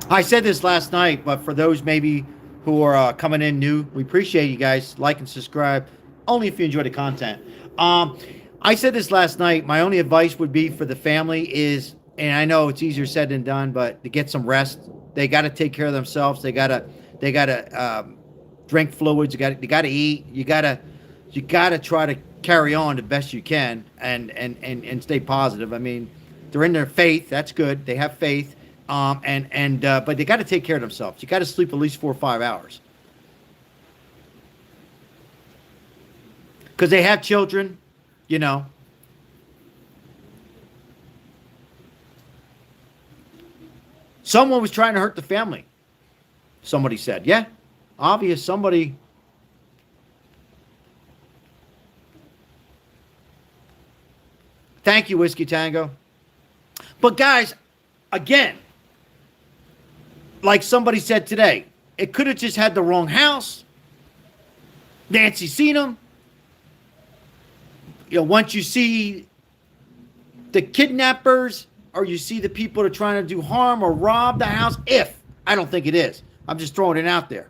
I said this last night, but for those maybe who are coming in new, we appreciate you guys. Like and subscribe, only if you enjoy the content. I said this last night. My only advice would be for the family is, and I know it's easier said than done, but to get some rest. They got to take care of themselves. They gotta drink fluids. They gotta eat. You gotta try to carry on the best you can and stay positive. I mean, they're in their faith. That's good. They have faith. But they got to take care of themselves. You got to sleep at least 4 or 5 hours. Because they have children, you know. Someone was trying to hurt the family. Somebody said, yeah, obvious, somebody. Thank you, Whiskey Tango. But guys, again, like somebody said today, it could have just had the wrong house. Nancy seen him. You know, once you see the kidnappers or you see the people that are trying to do harm or rob the house, I don't think it is. I'm just throwing it out there.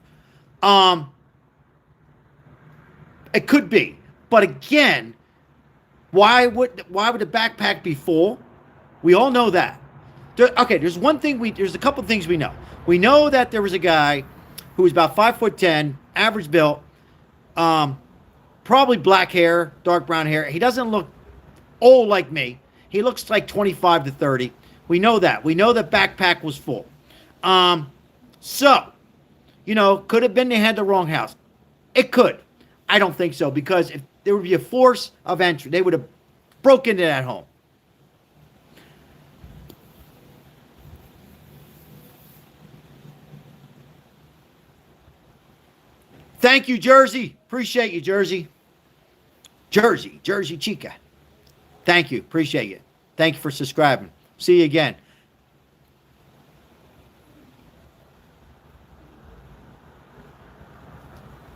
It could be. But again, why would the backpack be full? We all know that. There's one thing there's a couple things we know. We know that there was a guy who was about 5'10", average built, probably black hair, dark brown hair. He doesn't look old like me. He looks like 25 to 30. We know that. We know that backpack was full. So, you know, could have been they had the wrong house. It could. I don't think so, because if there would be a force of entry, they would have broke into that home. Thank you, Jersey. Appreciate you, Jersey. Jersey Chica. Thank you. Appreciate you. Thank you for subscribing. See you again.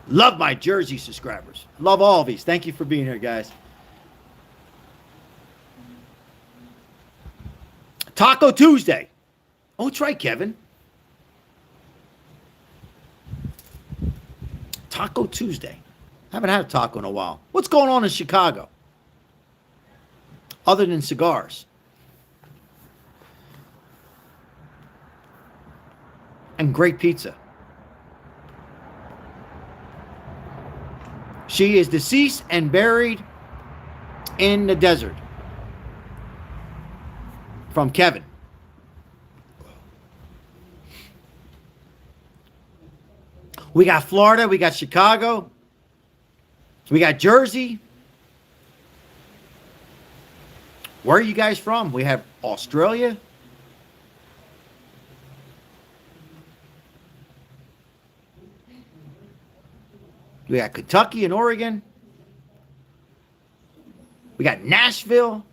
Love my Jersey subscribers. Love all of these. Thank you for being here, guys. Taco Tuesday. Oh, that's right, Kevin. Taco Tuesday. Haven't had a taco in a while. What's going on in Chicago? Other than cigars. And great pizza. She is deceased and buried in the desert. From Kevin. We got Florida. We got Chicago. We got Jersey. Where are you guys from? We have Australia. We got Kentucky and Oregon. We got Nashville.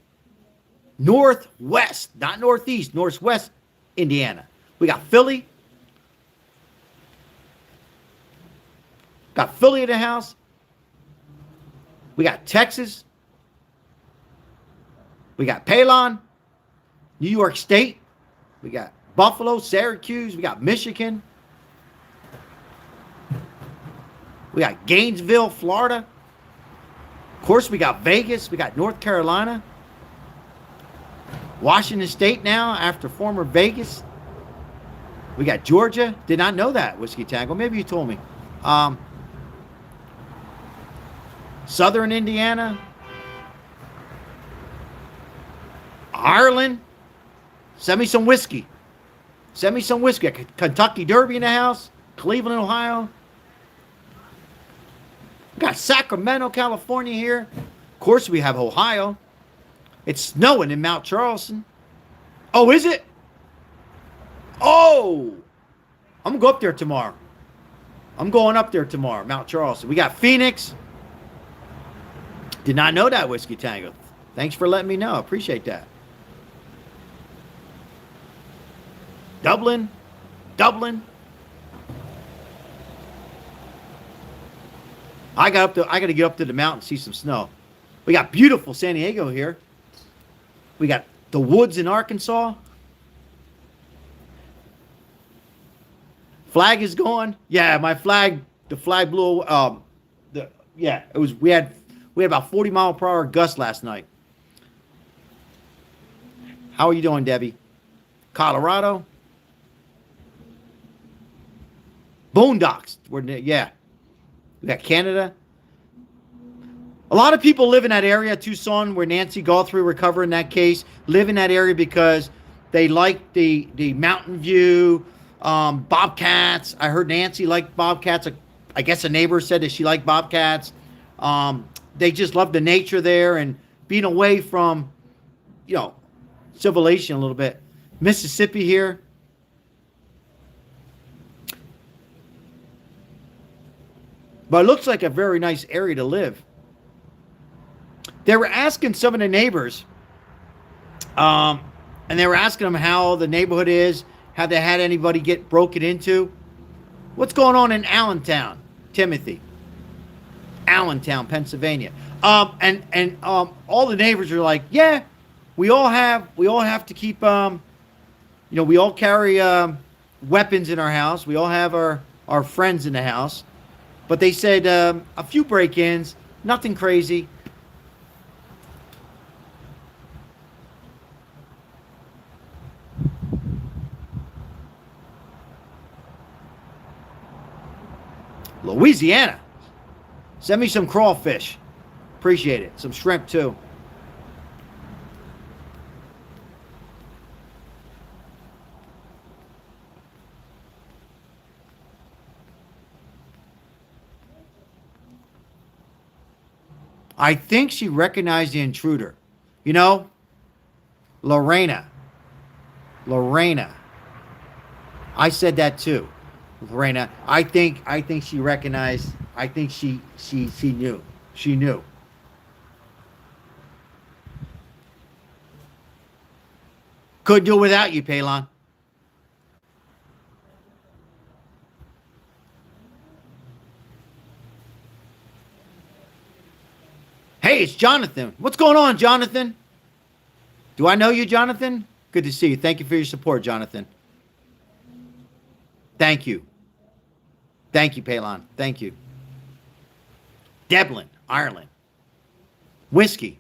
Northwest, not Northeast, Northwest Indiana. We got Philly. Got Philly in the house. We got Texas. We got Palon, New York State. We got Buffalo, Syracuse. We got Michigan. We got Gainesville, Florida. Of course, we got Vegas. We got North Carolina. Washington State now after former Vegas. We got Georgia. Did not know that, Whiskey Tango. Maybe you told me. Southern Indiana. Ireland. Send me some whiskey. Send me some whiskey. Kentucky Derby in the house. Cleveland, Ohio. We got Sacramento, California here. Of course, we have Ohio. It's snowing in Mount Charleston. Oh, is it? Oh, I'm going to go up there tomorrow. I'm going up there tomorrow, Mount Charleston. We got Phoenix. Did not know that, Whiskey Tango. Thanks for letting me know. Appreciate that. Dublin. I got to get up to the mountain and see some snow. We got beautiful San Diego here. We got the woods in Arkansas. Flag is going. Yeah, my flag. The flag blew. It was. We had about 40-mile-per-hour gusts last night. How are you doing, Debbie? Colorado. Boondocks. Yeah. We got Canada. A lot of people live in that area, Tucson, where Nancy Guthrie were covering that case, live in that area because they like the mountain view, bobcats. I heard Nancy liked bobcats. I guess a neighbor said that she liked bobcats. They just love the nature there and being away from, civilization a little bit. Mississippi here. But it looks like a very nice area to live. They were asking some of the neighbors, and they were asking them how the neighborhood is, have they had anybody get broken into? What's going on in Allentown, Timothy? Allentown, Pennsylvania. And all the neighbors are like, yeah, we all have to keep, we all carry weapons in our house. We all have our friends in the house. But they said a few break-ins, nothing crazy. Louisiana. Send me some crawfish. Appreciate it. Some shrimp, too. I think she recognized the intruder. Lorena. I said that too. Lorena. I think she recognized. I think she knew. She knew. Couldn't do it without you, Palon. Hey, it's Jonathan. What's going on, Jonathan? Do I know you, Jonathan? Good to see you. Thank you for your support, Jonathan. Thank you. Thank you, Palon. Thank you. Dublin, Ireland. Whiskey.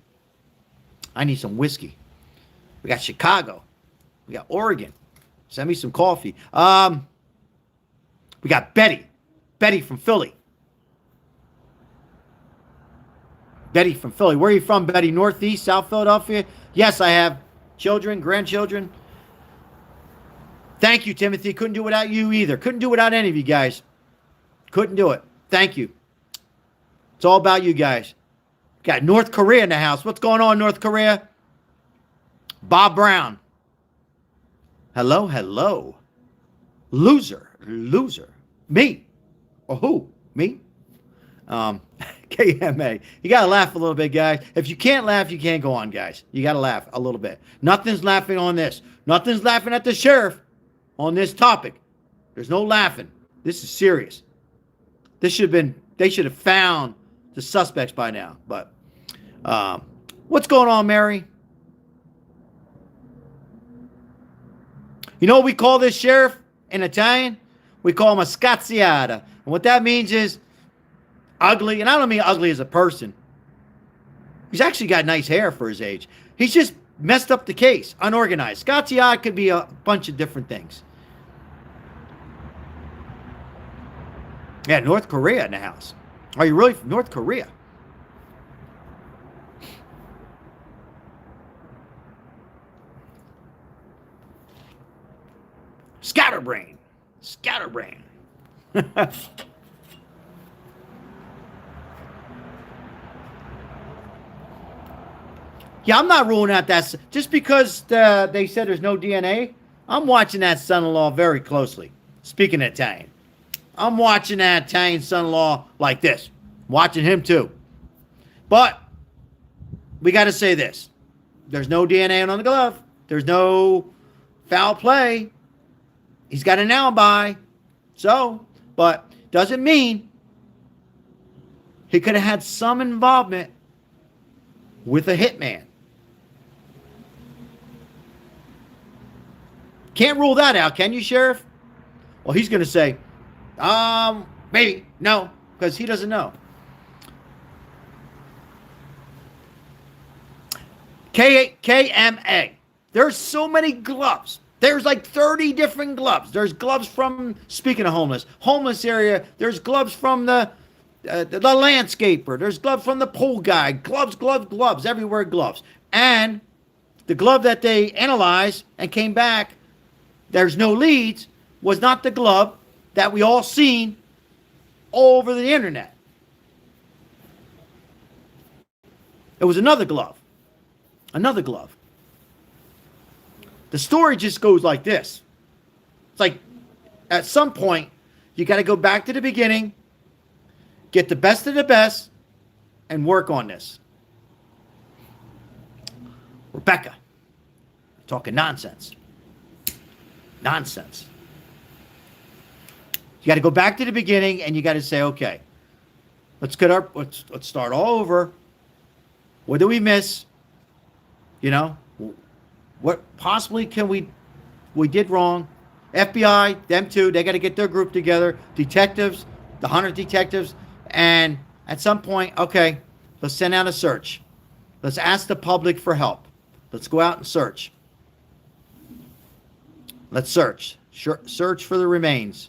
I need some whiskey. We got Chicago. We got Oregon. Send me some coffee. We got Betty. Betty from Philly. Betty from Philly. Where are you from, Betty? Northeast, South Philadelphia? Yes, I have children, grandchildren. Thank you, Timothy. Couldn't do it without you either. Couldn't do it without any of you guys. Couldn't do it. Thank you. It's all about you guys. Got North Korea in the house. What's going on, North Korea? Bob Brown. Hello, hello. Loser. Me. Or who? Me? KMA. You got to laugh a little bit, guys. If you can't laugh, you can't go on, guys. You got to laugh a little bit. Nothing's laughing on this. Nothing's laughing at the sheriff on this topic. There's no laughing. This is serious. They should have found the suspects by now. But what's going on, Mary? You know what we call this sheriff in Italian? We call him a scazziata. And what that means is ugly. And I don't mean ugly as a person. He's actually got nice hair for his age. He's just messed up the case. Unorganized. Scazziata could be a bunch of different things. Yeah, North Korea in the house. Are you really from North Korea? Scatterbrain. Yeah, I'm not ruling out that. Just because they said there's no DNA, I'm watching that son-in-law very closely. Speaking Italian. I'm watching that Italian son-in-law like this. Watching him too. But we got to say this. There's no DNA on the glove. There's no foul play. He's got an alibi. So, but doesn't mean he could have had some involvement with a hitman. Can't rule that out, can you, Sheriff? Well, he's going to say, maybe, no, because he doesn't know. KMA. There's so many gloves. There's like 30 different gloves. There's gloves from, speaking of homeless area, there's gloves from the landscaper. There's gloves from the pool guy. Gloves, everywhere gloves. And the glove that they analyzed and came back, there's no leads, was not the glove that we all seen all over the internet. It was another glove. Another glove. The story just goes like this. It's like, at some point, you got to go back to the beginning, get the best of the best, and work on this. Rebecca, talking nonsense. Nonsense. You got to go back to the beginning, and you got to say, okay, let's start all over. What did we miss? You know, what possibly we did wrong? FBI, them too, they got to get their group together. Detectives, the 100 detectives, and at some point, okay, let's send out a search. Let's ask the public for help. Let's go out and search. Let's search. Search for the remains.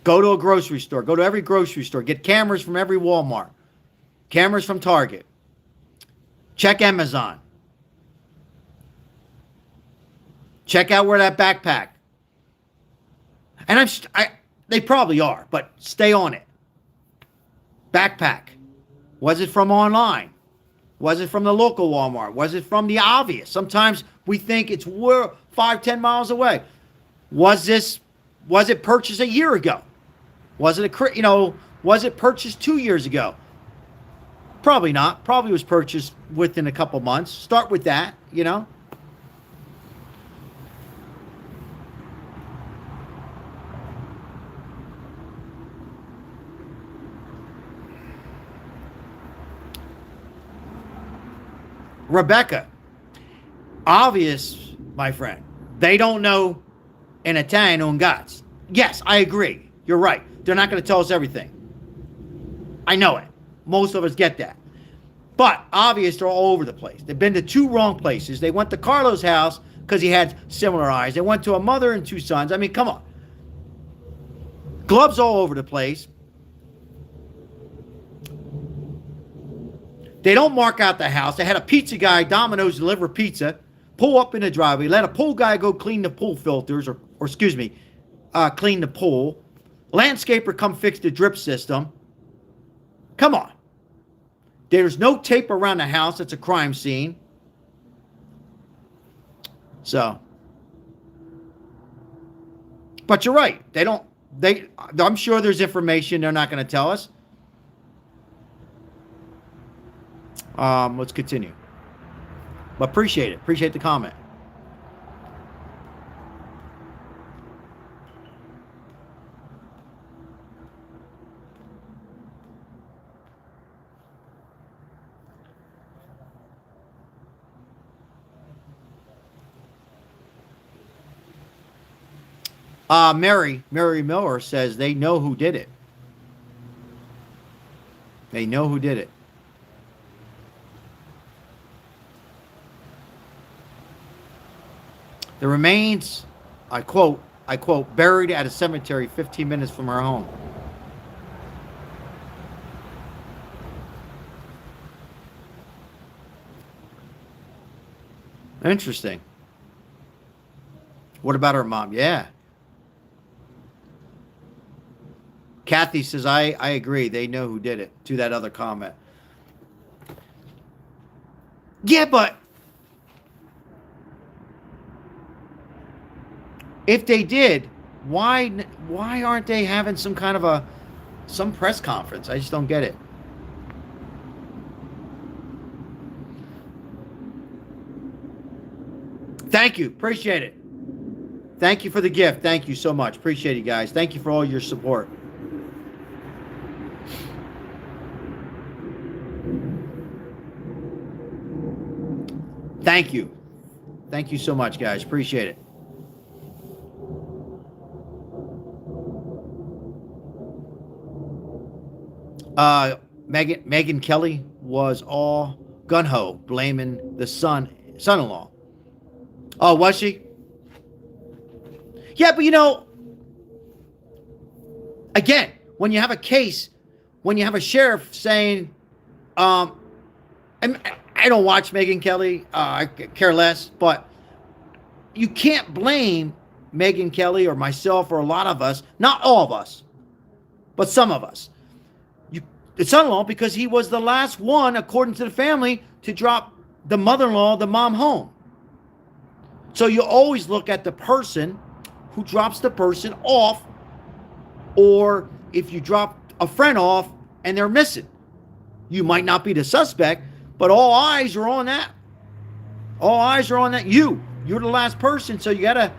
Go to a grocery store. Go to every grocery store. Get cameras from every Walmart. Cameras from Target. Check Amazon. Check out where that backpack. And they probably are, but stay on it. Backpack. Was it from online? Was it from the local Walmart? Was it from the obvious? Sometimes we think it's 5-10 miles away. Was it purchased a year ago? Was it purchased 2 years ago? Probably not. Probably was purchased within a couple months. Start with that, you know. Rebecca, obvious, my friend. They don't know in Italian un cazzo. Yes, I agree. You're right. They're not going to tell us everything. I know it. Most of us get that. But obvious, they're all over the place. They've been to 2 wrong places. They went to Carlo's house because he had similar eyes. They went to a mother and 2 sons. I mean, come on. Gloves all over the place. They don't mark out the house. They had a pizza guy, Domino's, deliver pizza, pull up in the driveway, let a pool guy go clean the pool filters, or clean the pool. Landscaper come fix the drip system. Come on. There's no tape around the house. It's a crime scene. So. But you're right. I'm sure there's information they're not going to tell us. Let's continue. But appreciate it. Appreciate the comment. Mary Miller says they know who did it. They know who did it. The remains, I quote, buried at a cemetery 15 minutes from her home. Interesting. What about her mom? Yeah. Kathy says, I agree. They know who did it, to that other comment. Yeah, but if they did, why aren't they having some kind of some press conference? I just don't get it. Thank you. Appreciate it. Thank you for the gift. Thank you so much. Appreciate it, guys. Thank you for all your support. Thank you. Thank you so much, guys. Appreciate it. Megyn Kelly was all gun-ho, blaming the son-in-law. Oh, was she? Yeah, but again, when you have a case, when you have a sheriff saying, I don't watch Megyn Kelly, I care less, but you can't blame Megyn Kelly or myself or a lot of us, not all of us, but some of us. The son-in-law, because he was the last one, according to the family, to drop the mother-in-law, the mom, home. So you always look at the person who drops the person off, or if you drop a friend off and they're missing. You might not be the suspect, but all eyes are on that. All eyes are on that. You're the last person, so you gotta.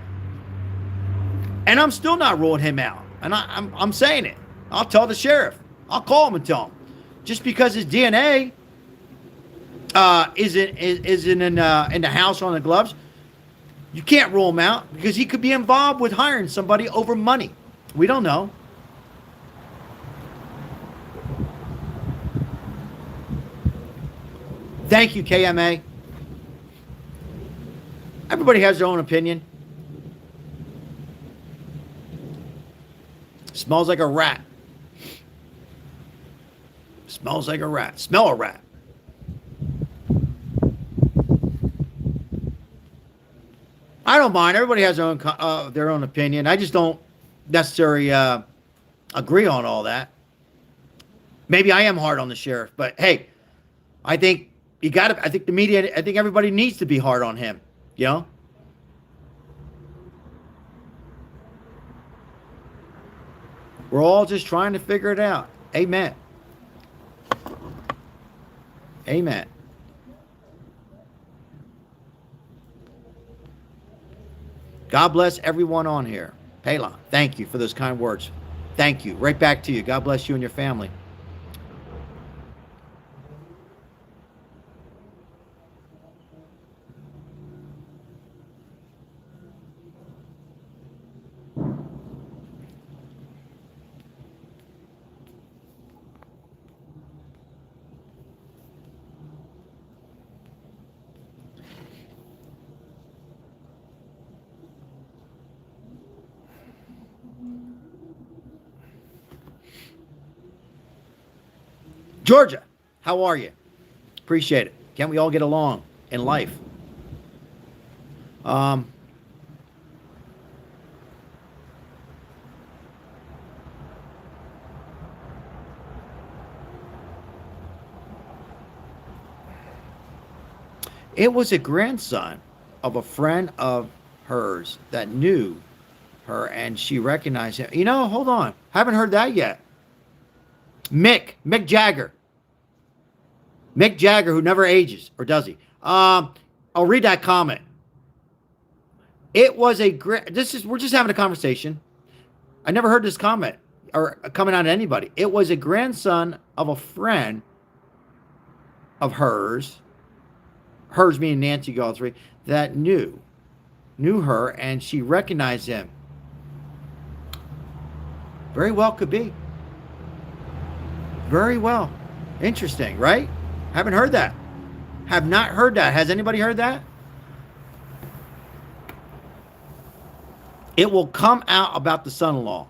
And I'm still not ruling him out, and I'm saying it. I'll tell the sheriff. I'll call him and tell him. Just because his DNA isn't in the house or on the gloves, you can't rule him out, because he could be involved with hiring somebody over money. We don't know. Thank you, KMA. Everybody has their own opinion. Smells like a rat. Smells like a rat. Smell a rat. I don't mind. Everybody has their own opinion. I just don't necessarily agree on all that. Maybe I am hard on the sheriff, but hey, I think I think the media, I think everybody needs to be hard on him, We're all just trying to figure it out. Amen. Amen. God bless everyone on here. Palon, thank you for those kind words. Thank you. Right back to you. God bless you and your family. Georgia, how are you? Appreciate it. Can't we all get along in life? It was a grandson of a friend of hers that knew her, and she recognized him. Hold on. Haven't heard that yet. Mick Jagger. Mick Jagger, who never ages, or does he? I'll read that comment. It was we're just having a conversation. I never heard this comment or coming out of anybody. It was a grandson of a friend of hers meaning Nancy Guthrie, that knew her, and she recognized him. Very well could be. Very well. Interesting, right? Haven't heard that. Have not heard that. Has anybody heard that? It will come out about the son-in-law.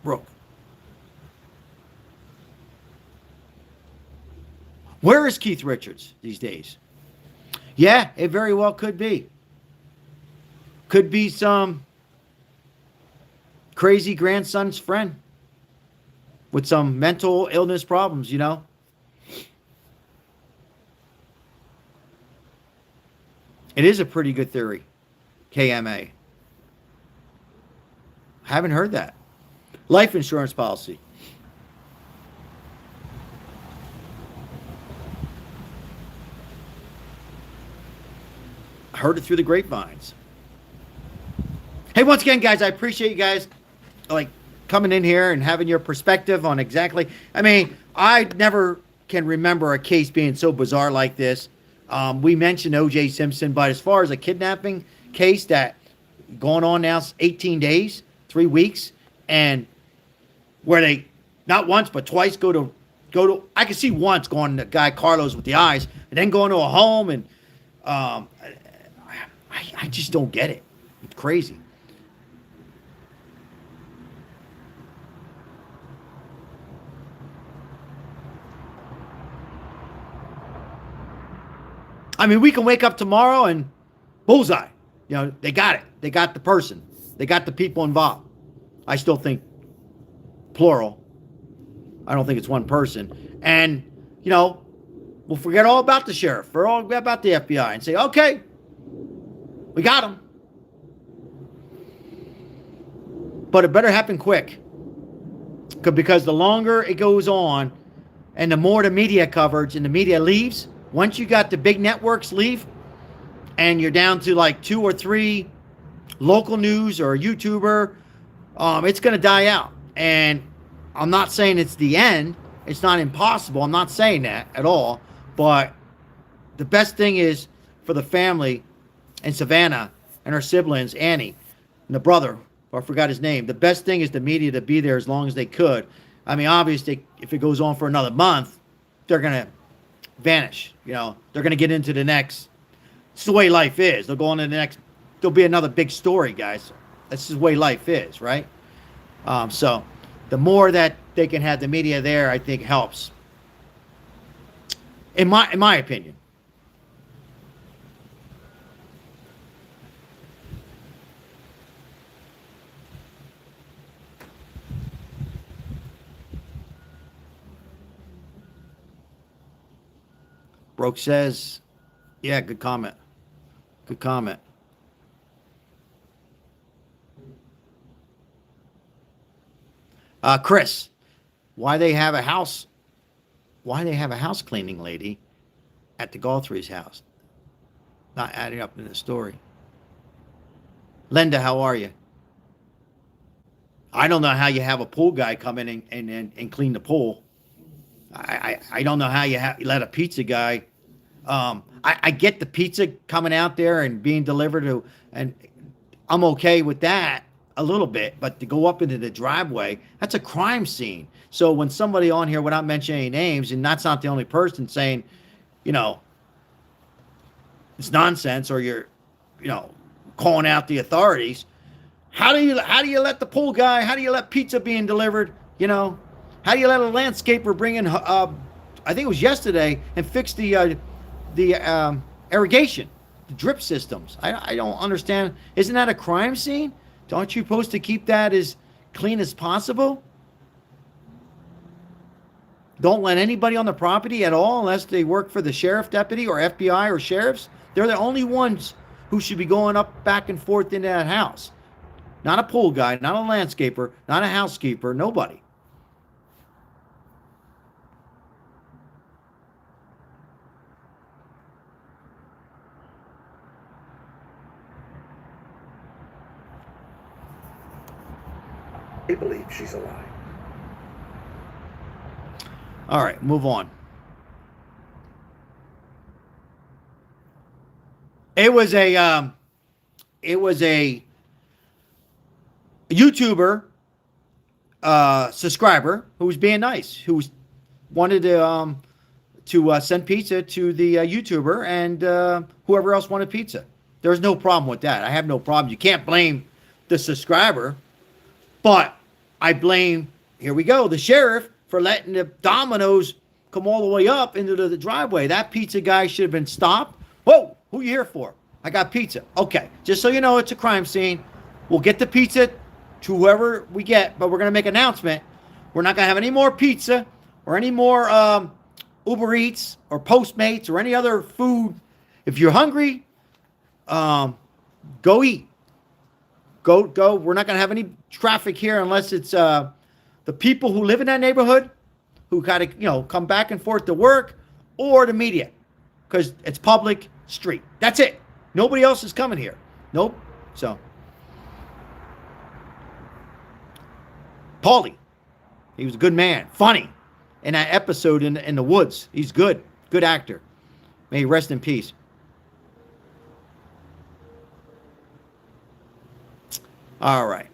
Brooke. Where is Keith Richards these days? Yeah, it very well could be. Could be some crazy grandson's friend with some mental illness problems, you know. It is a pretty good theory, KMA. Haven't heard that. Life insurance policy. Heard it through the grapevines. Hey, once again, guys, I appreciate you guys like coming in here and having your perspective on exactly. I mean, I never can remember a case being so bizarre like this. We mentioned O.J. Simpson, but as far as a kidnapping case that going on now 18 days, 3 weeks, and where they not once but twice go to. I can see once going to the guy Carlos with the eyes, and then going to a home, and I just don't get it. It's crazy. I mean, we can wake up tomorrow and bullseye. You know, they got it. They got the person. They got the people involved. I still think plural. I don't think it's one person. And, you know, we'll forget all about the sheriff, forget all about the FBI, and say, okay, we got him. But it better happen quick. Because the longer it goes on and the more the media coverage and the media leaves, once you got the big networks leave and you're down to like 2 or 3 local news or a YouTuber, it's going to die out. And I'm not saying it's the end. It's not impossible. I'm not saying that at all. But the best thing is for the family and Savannah and her siblings, Annie, and the brother, I forgot his name. The best thing is the media to be there as long as they could. I mean, obviously, if it goes on for another month, they're going to vanish. You know, they're going to get into the next. It's the way life is. They'll go on to the next. There'll be another big story, guys. That's the way life is, right? So the more that they can have the media there, I think helps. In my opinion. Broke says, yeah, good comment. Good comment. Chris, why they have a house cleaning lady at the Guthrie's house? Not adding up in the story. Linda, how are you? I don't know how you have a pool guy come in and clean the pool. I don't know how you let a pizza guy. I get the pizza coming out there and being delivered to, and I'm okay with that a little bit, but to go up into the driveway, that's a crime scene. So when somebody on here, without mentioning any names, and that's not the only person saying, you know, it's nonsense, or you're, you know, calling out the authorities. How do you let the pool guy? How do you let pizza being delivered? You know, how do you let a landscaper bring in? I think it was yesterday, and fix the irrigation, the drip systems. I don't understand. Isn't that a crime scene? Aren't you supposed to keep that as clean as possible? Don't let anybody on the property at all unless they work for the sheriff deputy or FBI or sheriffs. They're the only ones who should be going up back and forth into that house. Not a pool guy, not a landscaper, not a housekeeper, nobody. They believe she's alive. All right, move on. It was a YouTuber subscriber who was being nice, who wanted to send pizza to the YouTuber, and whoever else wanted pizza. There's no problem with that. I have no problem. You can't blame the subscriber, but I blame, here we go, the sheriff for letting the Dominoes come all the way up into the driveway. That pizza guy should have been stopped. Whoa, who you here for? I got pizza. Okay, just so you know, it's a crime scene. We'll get the pizza to whoever we get, but we're going to make an announcement. We're not going to have any more pizza or any more Uber Eats or Postmates or any other food. If you're hungry, go eat. Go. We're not going to have any traffic here unless it's the people who live in that neighborhood who got to, come back and forth to work, or the media, because it's public street. That's it. Nobody else is coming here. Nope. So, Paulie, he was a good man, funny in that episode in the woods. He's good actor. May he rest in peace. All right.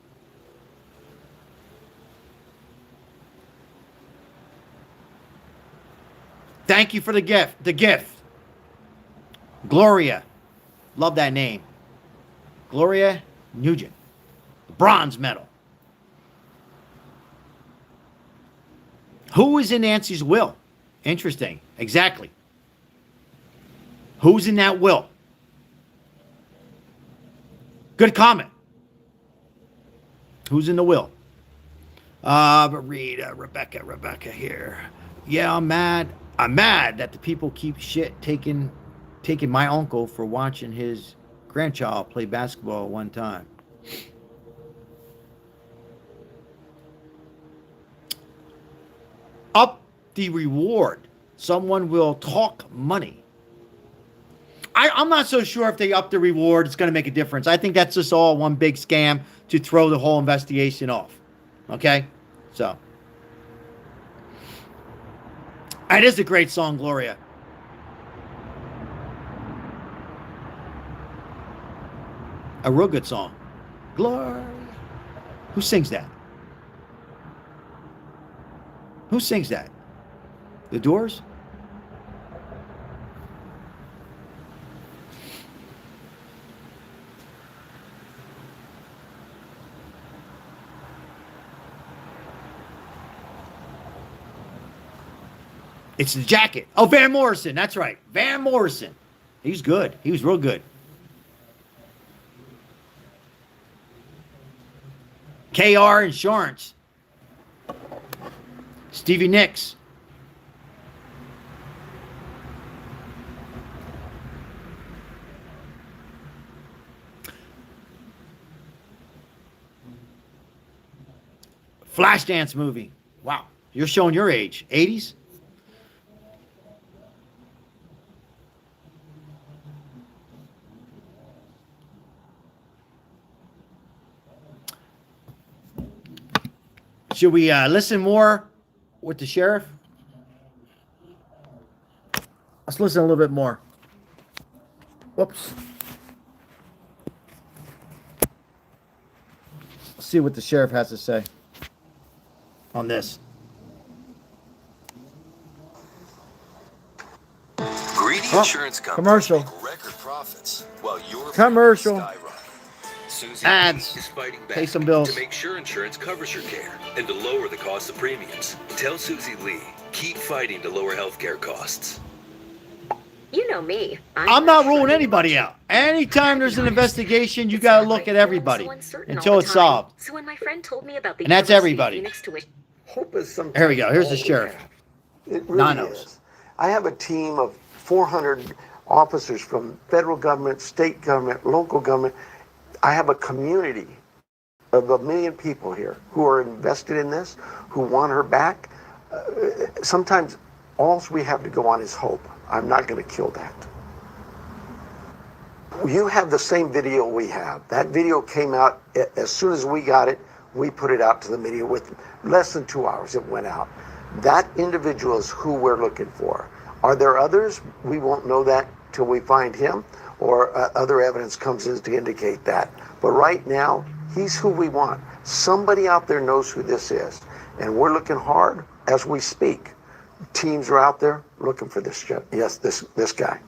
Thank you for the gift. Gloria. Love that name. Gloria Nugent. Bronze medal. Who is in Nancy's will? Interesting. Exactly. Who's in that will? Good comment. Who's in the will? But read Rebecca here. Yeah, I'm mad. I'm mad that the people keep taking my uncle for watching his grandchild play basketball one time. Up the reward. Someone will talk money. I'm not so sure if they up the reward, it's going to make a difference. I think that's just all one big scam to throw the whole investigation off. Okay? So. It is a great song, Gloria. A real good song. Gloria. Who sings that? Who sings that? The Doors? It's the jacket. Oh, Van Morrison. That's right. Van Morrison. He's good. He was real good. KR Insurance. Stevie Nicks. Flashdance movie. Wow. You're showing your age. 80s? Should we listen more with the sheriff? Let's listen a little bit more. Whoops. Let's see what the sheriff has to say on this. Greedy insurance companies commercial. make record profits while your Commercial. skyrocket. Susie Ads. is fighting back Pay some bills. to make sure insurance covers your care and to lower the cost of premiums. Tell Susie Lee, keep fighting to lower healthcare costs. You know me. I'm not ruling anybody out. Anytime there's an investigation, you got to look at everybody until it's solved. So when my friend told me about the And that's University of everybody. Phoenix tuition, Hope is sometimes Here we go. Here's all the we sheriff. have. It really Nanos. is. I have a team of 400 officers from federal government, state government, local government. I have a community of 1 million people here who are invested in this, who want her back. Sometimes all we have to go on is hope. I'm not going to kill that. You have the same video we have. That video came out as soon as we got it. We put it out to the media with less than 2 hours. It went out. That individual is who we're looking for. Are there others? We won't know that till we find him or other evidence comes in to indicate that. But right now, he's who we want. Somebody out there knows who this is. And we're looking hard as we speak. Teams are out there looking for this guy.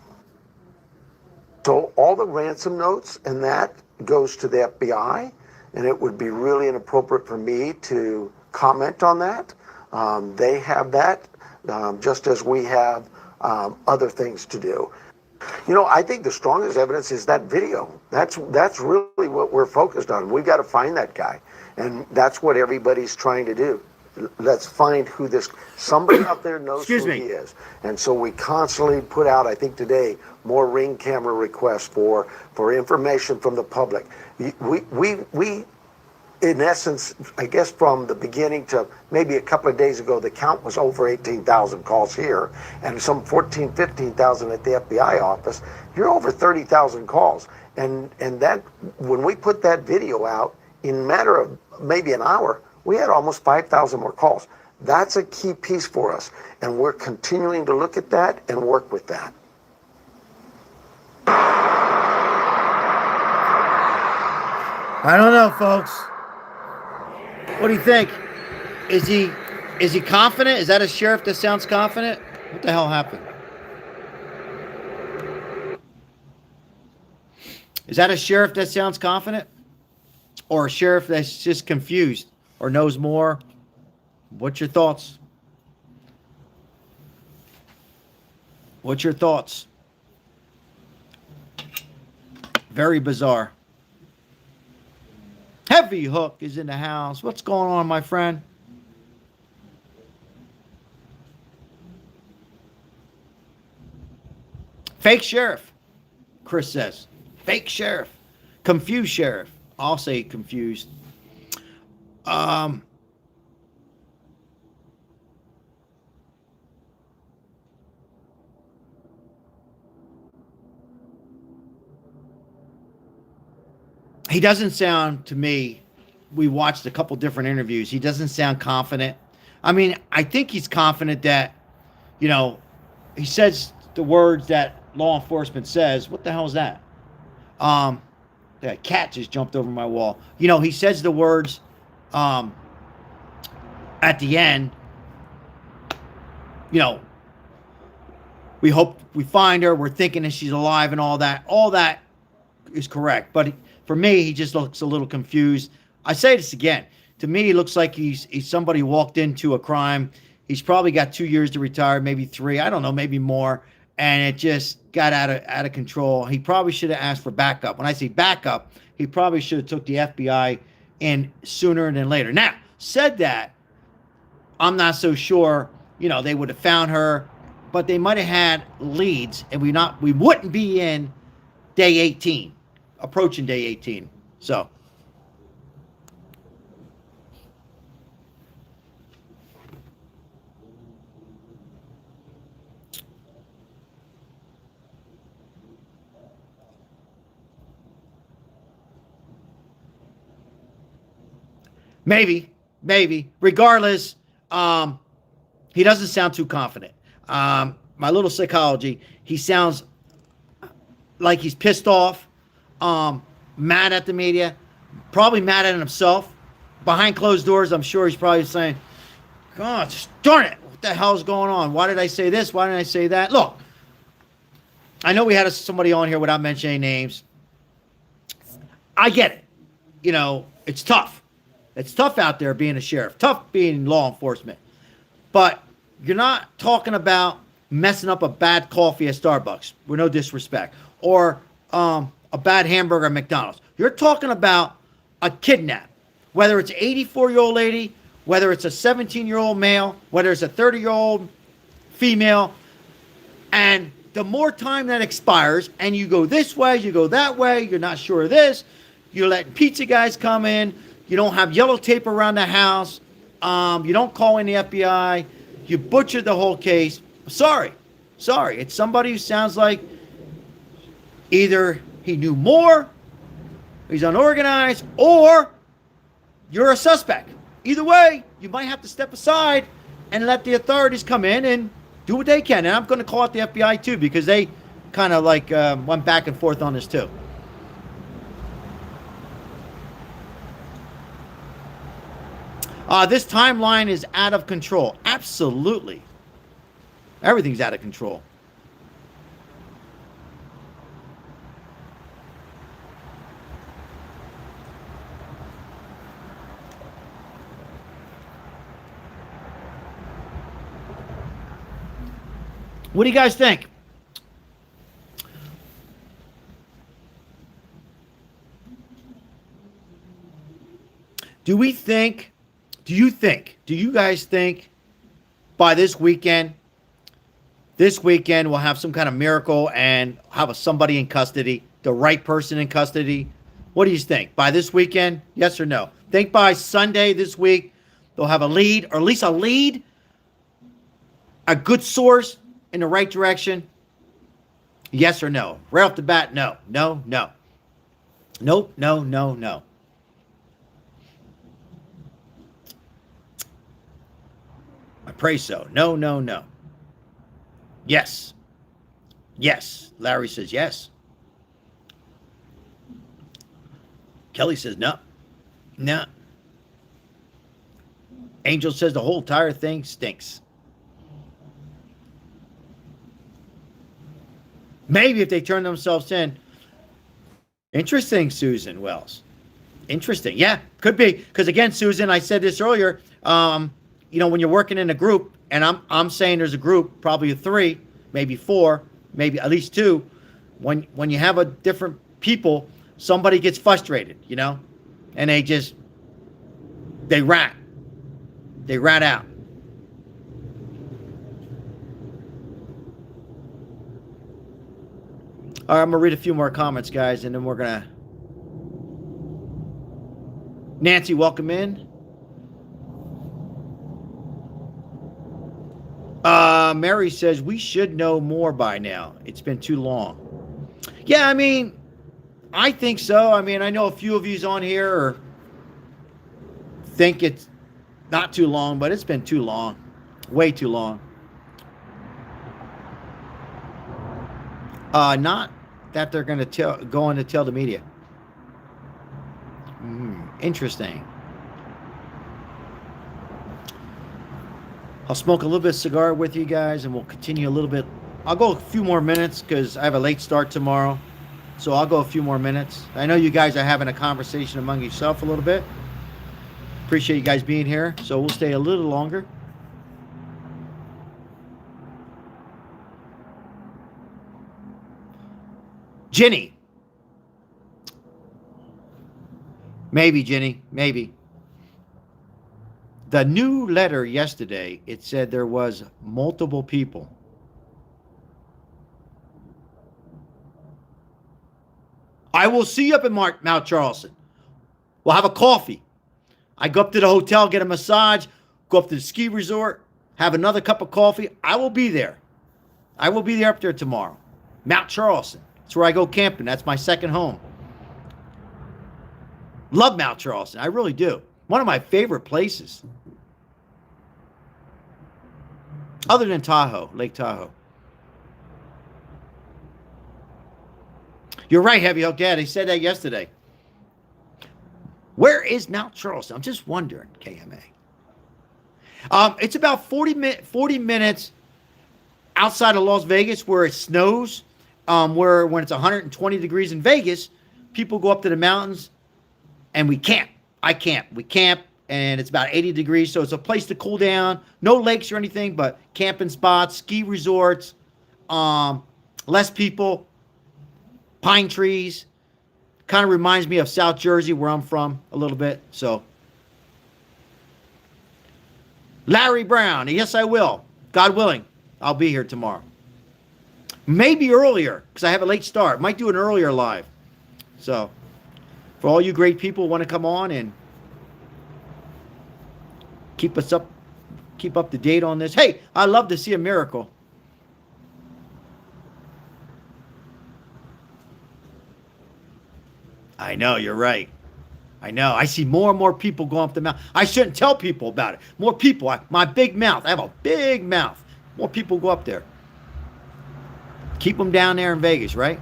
So all the ransom notes and that goes to the FBI, and it would be really inappropriate for me to comment on that. They have that, just as we have other things to do. You know, I think the strongest evidence is that video. That's really what we're focused on. We've got to find that guy, and that's what everybody's trying to do. Let's find who this, somebody out there knows who he is. And so we constantly put out, I think today, more Ring camera requests for information from the public. We in essence, I guess from the beginning to maybe a couple of days ago, the count was over 18,000 calls here and some 14, 15,000 at the FBI office. You're over 30,000 calls. And that, when we put that video out, in a matter of maybe an hour, we had almost 5,000 more calls. That's a key piece for us. And we're continuing to look at that and work with that. I don't know, folks. What do you think? Is he confident? Is that a sheriff that sounds confident? What the hell happened? Is that a sheriff that sounds confident? Or a sheriff that's just confused or knows more? What's your thoughts? What's your thoughts? Very bizarre. Heavy Hook is in the house. What's going on, my friend? Fake sheriff, Chris says. Fake sheriff. Confused sheriff. I'll say confused. He doesn't sound, to me, we watched a couple different interviews. He doesn't sound confident. I mean, I think he's confident that, you know, he says the words that law enforcement says. What the hell is that? That cat just jumped over my wall. You know, he says the words at the end, you know, we hope we find her. We're thinking that she's alive and all that. All that is correct. But for me, he just looks a little confused. I say this again. To me, he looks like he's somebody walked into a crime. He's probably got 2 years to retire, maybe 3. I don't know, maybe more. And it just got out of control. He probably should have asked for backup. When I say backup, he probably should have took the FBI in sooner than later. Now, said that, I'm not so sure, you know, they would have found her, but they might have had leads, and we wouldn't be in day 18, approaching day 18. So maybe. Regardless, he doesn't sound too confident. My little psychology, he sounds like he's pissed off, mad at the media, probably mad at himself. Behind closed doors, I'm sure he's probably saying, God, darn it, what the hell's going on? Why did I say this? Why didn't I say that? Look, I know we had somebody on here without mentioning names. I get it. You know, it's tough. It's tough out there being a sheriff, tough being law enforcement. But you're not talking about messing up a bad coffee at Starbucks, with no disrespect, or a bad hamburger at McDonald's. You're talking about a kidnap, whether it's an 84-year-old lady, whether it's a 17-year-old male, whether it's a 30-year-old female. And the more time that expires, and you go this way, you go that way, you're not sure of this, you're letting pizza guys come in, you don't have yellow tape around the house, you don't call in the FBI, you butchered the whole case. Sorry. It's somebody who sounds like either he knew more, he's unorganized, or you're a suspect. Either way, you might have to step aside and let the authorities come in and do what they can. And I'm going to call out the FBI too, because they kind of like went back and forth on this too. This timeline is out of control. Absolutely. Everything's out of control. What do you guys think? Do you guys think by this weekend we'll have some kind of miracle and have somebody in custody, the right person in custody? What do you think? By this weekend, yes or no? Think by Sunday this week they'll have a lead, or at least a good source in the right direction? Yes or no? Right off the bat, no. No, no. Nope, no, no, no. I pray so. No, no, no. Yes. Yes. Larry says yes. Kelly says no. No. Angel says the whole entire thing stinks. Maybe if they turn themselves in. Interesting, Susan Wells. Interesting. Yeah, could be. Because again, Susan, I said this earlier, when you're working in a group, and I'm saying there's a group, probably of 3, maybe 4, maybe at least 2. When you have a different people, somebody gets frustrated, and they rat out. All right, I'm going to read a few more comments, guys, and then we're going to... Nancy, welcome in. Mary says, we should know more by now. It's been too long. Yeah, I think so. I know a few of yous on here think it's not too long, but it's been too long. Way too long. Not that they're going to tell the media. Interesting. I'll smoke a little bit of cigar with you guys, and we'll continue a little bit. I'll go a few more minutes because I have a late start tomorrow. So I'll go a few more minutes. I know you guys are having a conversation among yourself a little bit. Appreciate you guys being here. So we'll stay a little longer. Ginny. Maybe, Ginny. Maybe. The new letter yesterday, it said there was multiple people. I will see you up in Mount Charleston. We'll have a coffee. I go up to the hotel, get a massage, go up to the ski resort, have another cup of coffee. I will be there. I will be there up there tomorrow. Mount Charleston. That's where I go camping. That's my second home. Love Mount Charleston. I really do. One of my favorite places. Other than Tahoe, Lake Tahoe. You're right, Heavy Hook. Yeah, they said that yesterday. Where is Mount Charleston? I'm just wondering, KMA. It's about 40 minutes outside of Las Vegas where it snows, where when it's 120 degrees in Vegas, people go up to the mountains and we camp. We camp, and it's about 80 degrees, so it's a place to cool down. No lakes or anything, but camping spots, ski resorts, less people, pine trees. Kind of reminds me of South Jersey, where I'm from, a little bit. So, Larry Brown, yes, I will. God willing, I'll be here tomorrow. Maybe earlier, because I have a late start. Might do an earlier live. So, for all you great people who want to come on and keep up to date on this. Hey, I love to see a miracle. I know, you're right. I know. I see more and more people going up the mountain. I shouldn't tell people about it. More people. My big mouth. I have a big mouth. More people go up there. Keep them down there in Vegas, right?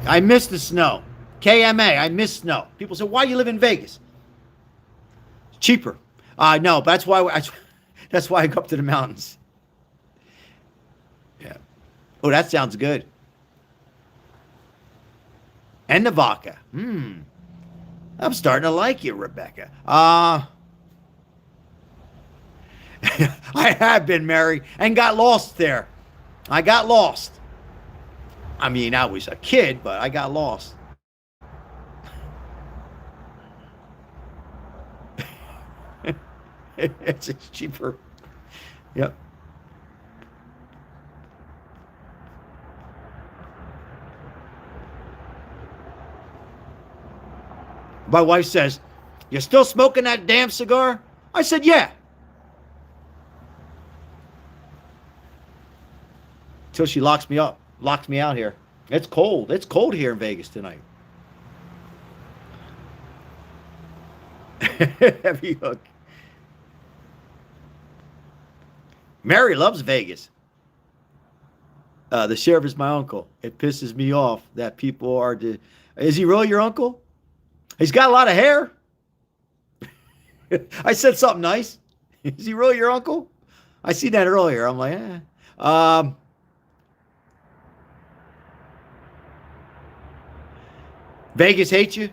I miss the snow. KMA, I miss snow. People say, why do you live in Vegas? It's cheaper. No, but that's why I go up to the mountains. Yeah. Oh, that sounds good. And the vodka. I'm starting to like you, Rebecca. I have been, Mary, and got lost there. I got lost. I was a kid, but I got lost. It's cheaper. Yep. My wife says, "You're still smoking that damn cigar?" I said, "Yeah." Till she locks me out here. It's cold. It's cold here in Vegas tonight. Heavy hook. Mary loves Vegas. The sheriff is my uncle. It pisses me off that people are. Is he really your uncle? He's got a lot of hair. I said something nice. Is he really your uncle? I seen that earlier. I'm like, Vegas hates you.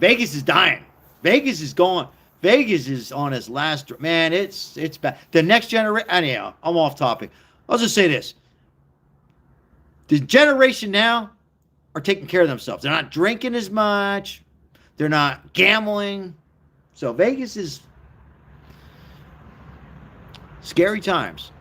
Vegas is dying. Vegas is gone. Vegas is on its last. Man, it's bad. The next generation. Anyhow, I'm off topic. I'll just say this. The generation now are taking care of themselves. They're not drinking as much. They're not gambling. So Vegas is scary times.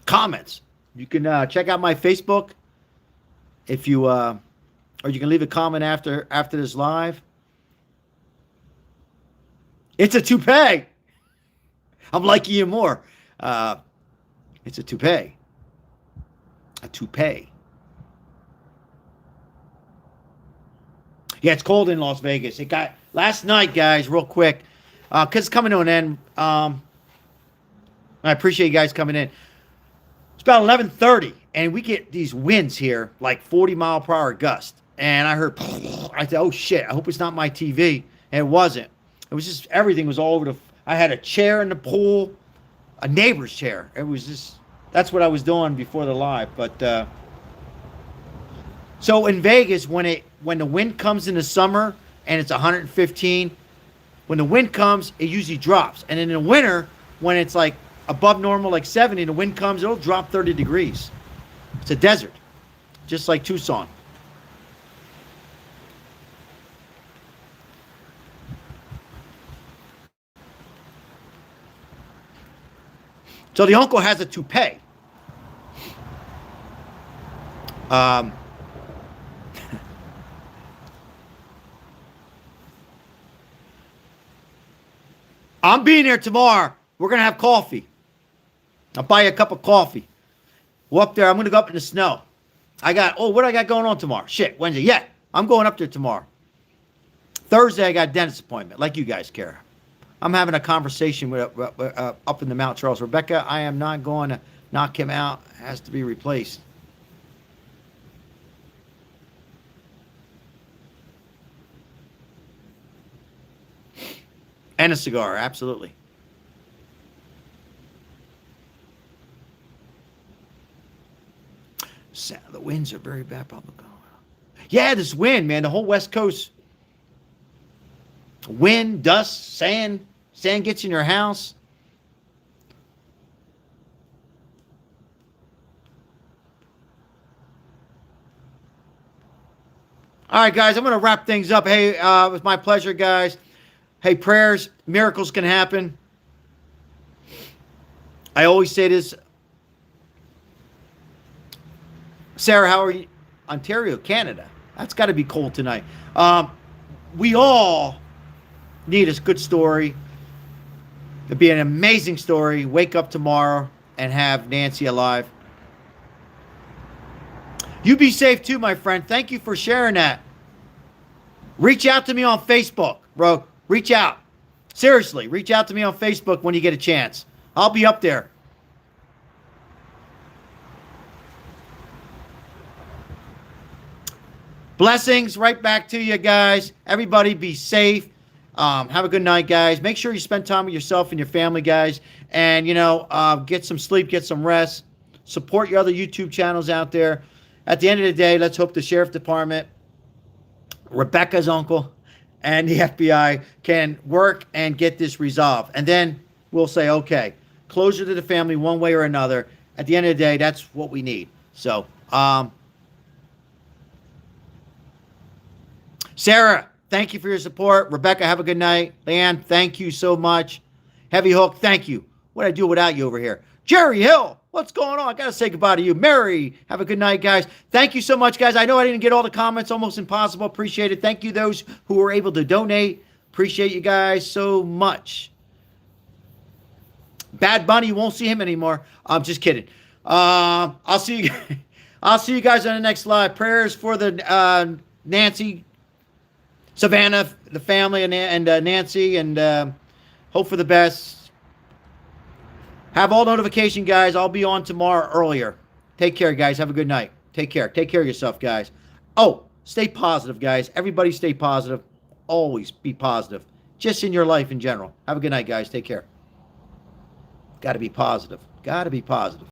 Comments. You can check out my Facebook if you or you can leave a comment after this live. It's a toupee. I'm liking you more. It's a toupee. A toupee. Yeah, it's cold in Las Vegas. It got last night, guys, real quick, because it's coming to an end. I appreciate you guys coming in. It's about 11:30, and we get these winds here, like 40-mile-per-hour gust. And I heard, I said, "Oh shit! I hope it's not my TV." And it wasn't. It was just everything was all over the. I had a chair in the pool, a neighbor's chair. It was just that's what I was doing before the live. But so in Vegas, when the wind comes in the summer and it's 115, when the wind comes, it usually drops. And in the winter, when it's like above normal, like 70, the wind comes, it'll drop 30 degrees. It's a desert, just like Tucson. So the uncle has a toupee. I'm being there tomorrow. We're going to have coffee. I'll buy you a cup of coffee. We're up there. I'm going to go up in the snow. What do I got going on tomorrow? Shit, Wednesday. Yeah, I'm going up there tomorrow. Thursday, I got a dentist appointment, like you guys care. I'm having a conversation with up in the Mount Charles. Rebecca, I am not going to knock him out. It has to be replaced. And a cigar, absolutely. The winds are very bad. Yeah, this wind, man. The whole West Coast. Wind, dust, sand. Sand gets in your house. All right, guys, I'm going to wrap things up. Hey, it was my pleasure, guys. Hey, prayers, miracles can happen. I always say this. Sarah, how are you? Ontario, Canada. That's got to be cold tonight. We all need a good story. It'd be an amazing story. Wake up tomorrow and have Nancy alive. You be safe too, my friend. Thank you for sharing that. Reach out to me on Facebook, bro. Reach out. Seriously, reach out to me on Facebook when you get a chance. I'll be up there. Blessings right back to you guys. Everybody be safe. Have a good night, guys. Make sure you spend time with yourself and your family, guys. And, get some sleep, get some rest. Support your other YouTube channels out there. At the end of the day, let's hope the Sheriff Department, Rebecca's uncle, and the FBI can work and get this resolved. And then we'll say, okay, closure to the family one way or another. At the end of the day, that's what we need. So, Sarah, thank you for your support. Rebecca, have a good night. Leanne, thank you so much. Heavy Hook, thank you. What'd I do without you over here? Jerry Hill, what's going on? I got to say goodbye to you. Mary, have a good night, guys. Thank you so much, guys. I know I didn't get all the comments. Almost impossible. Appreciate it. Thank you, those who were able to donate. Appreciate you guys so much. Bad Bunny, you won't see him anymore. I'm just kidding. I'll see you. I'll see you guys on the next live. Prayers for the Nancy, Savannah, the family, and Nancy, and hope for the best. Have all notification, guys. I'll be on tomorrow earlier. Take care, guys. Have a good night. Take care. Take care of yourself, guys. Oh, stay positive, guys. Everybody stay positive. Always be positive. Just in your life in general. Have a good night, guys. Take care. Got to be positive. Got to be positive.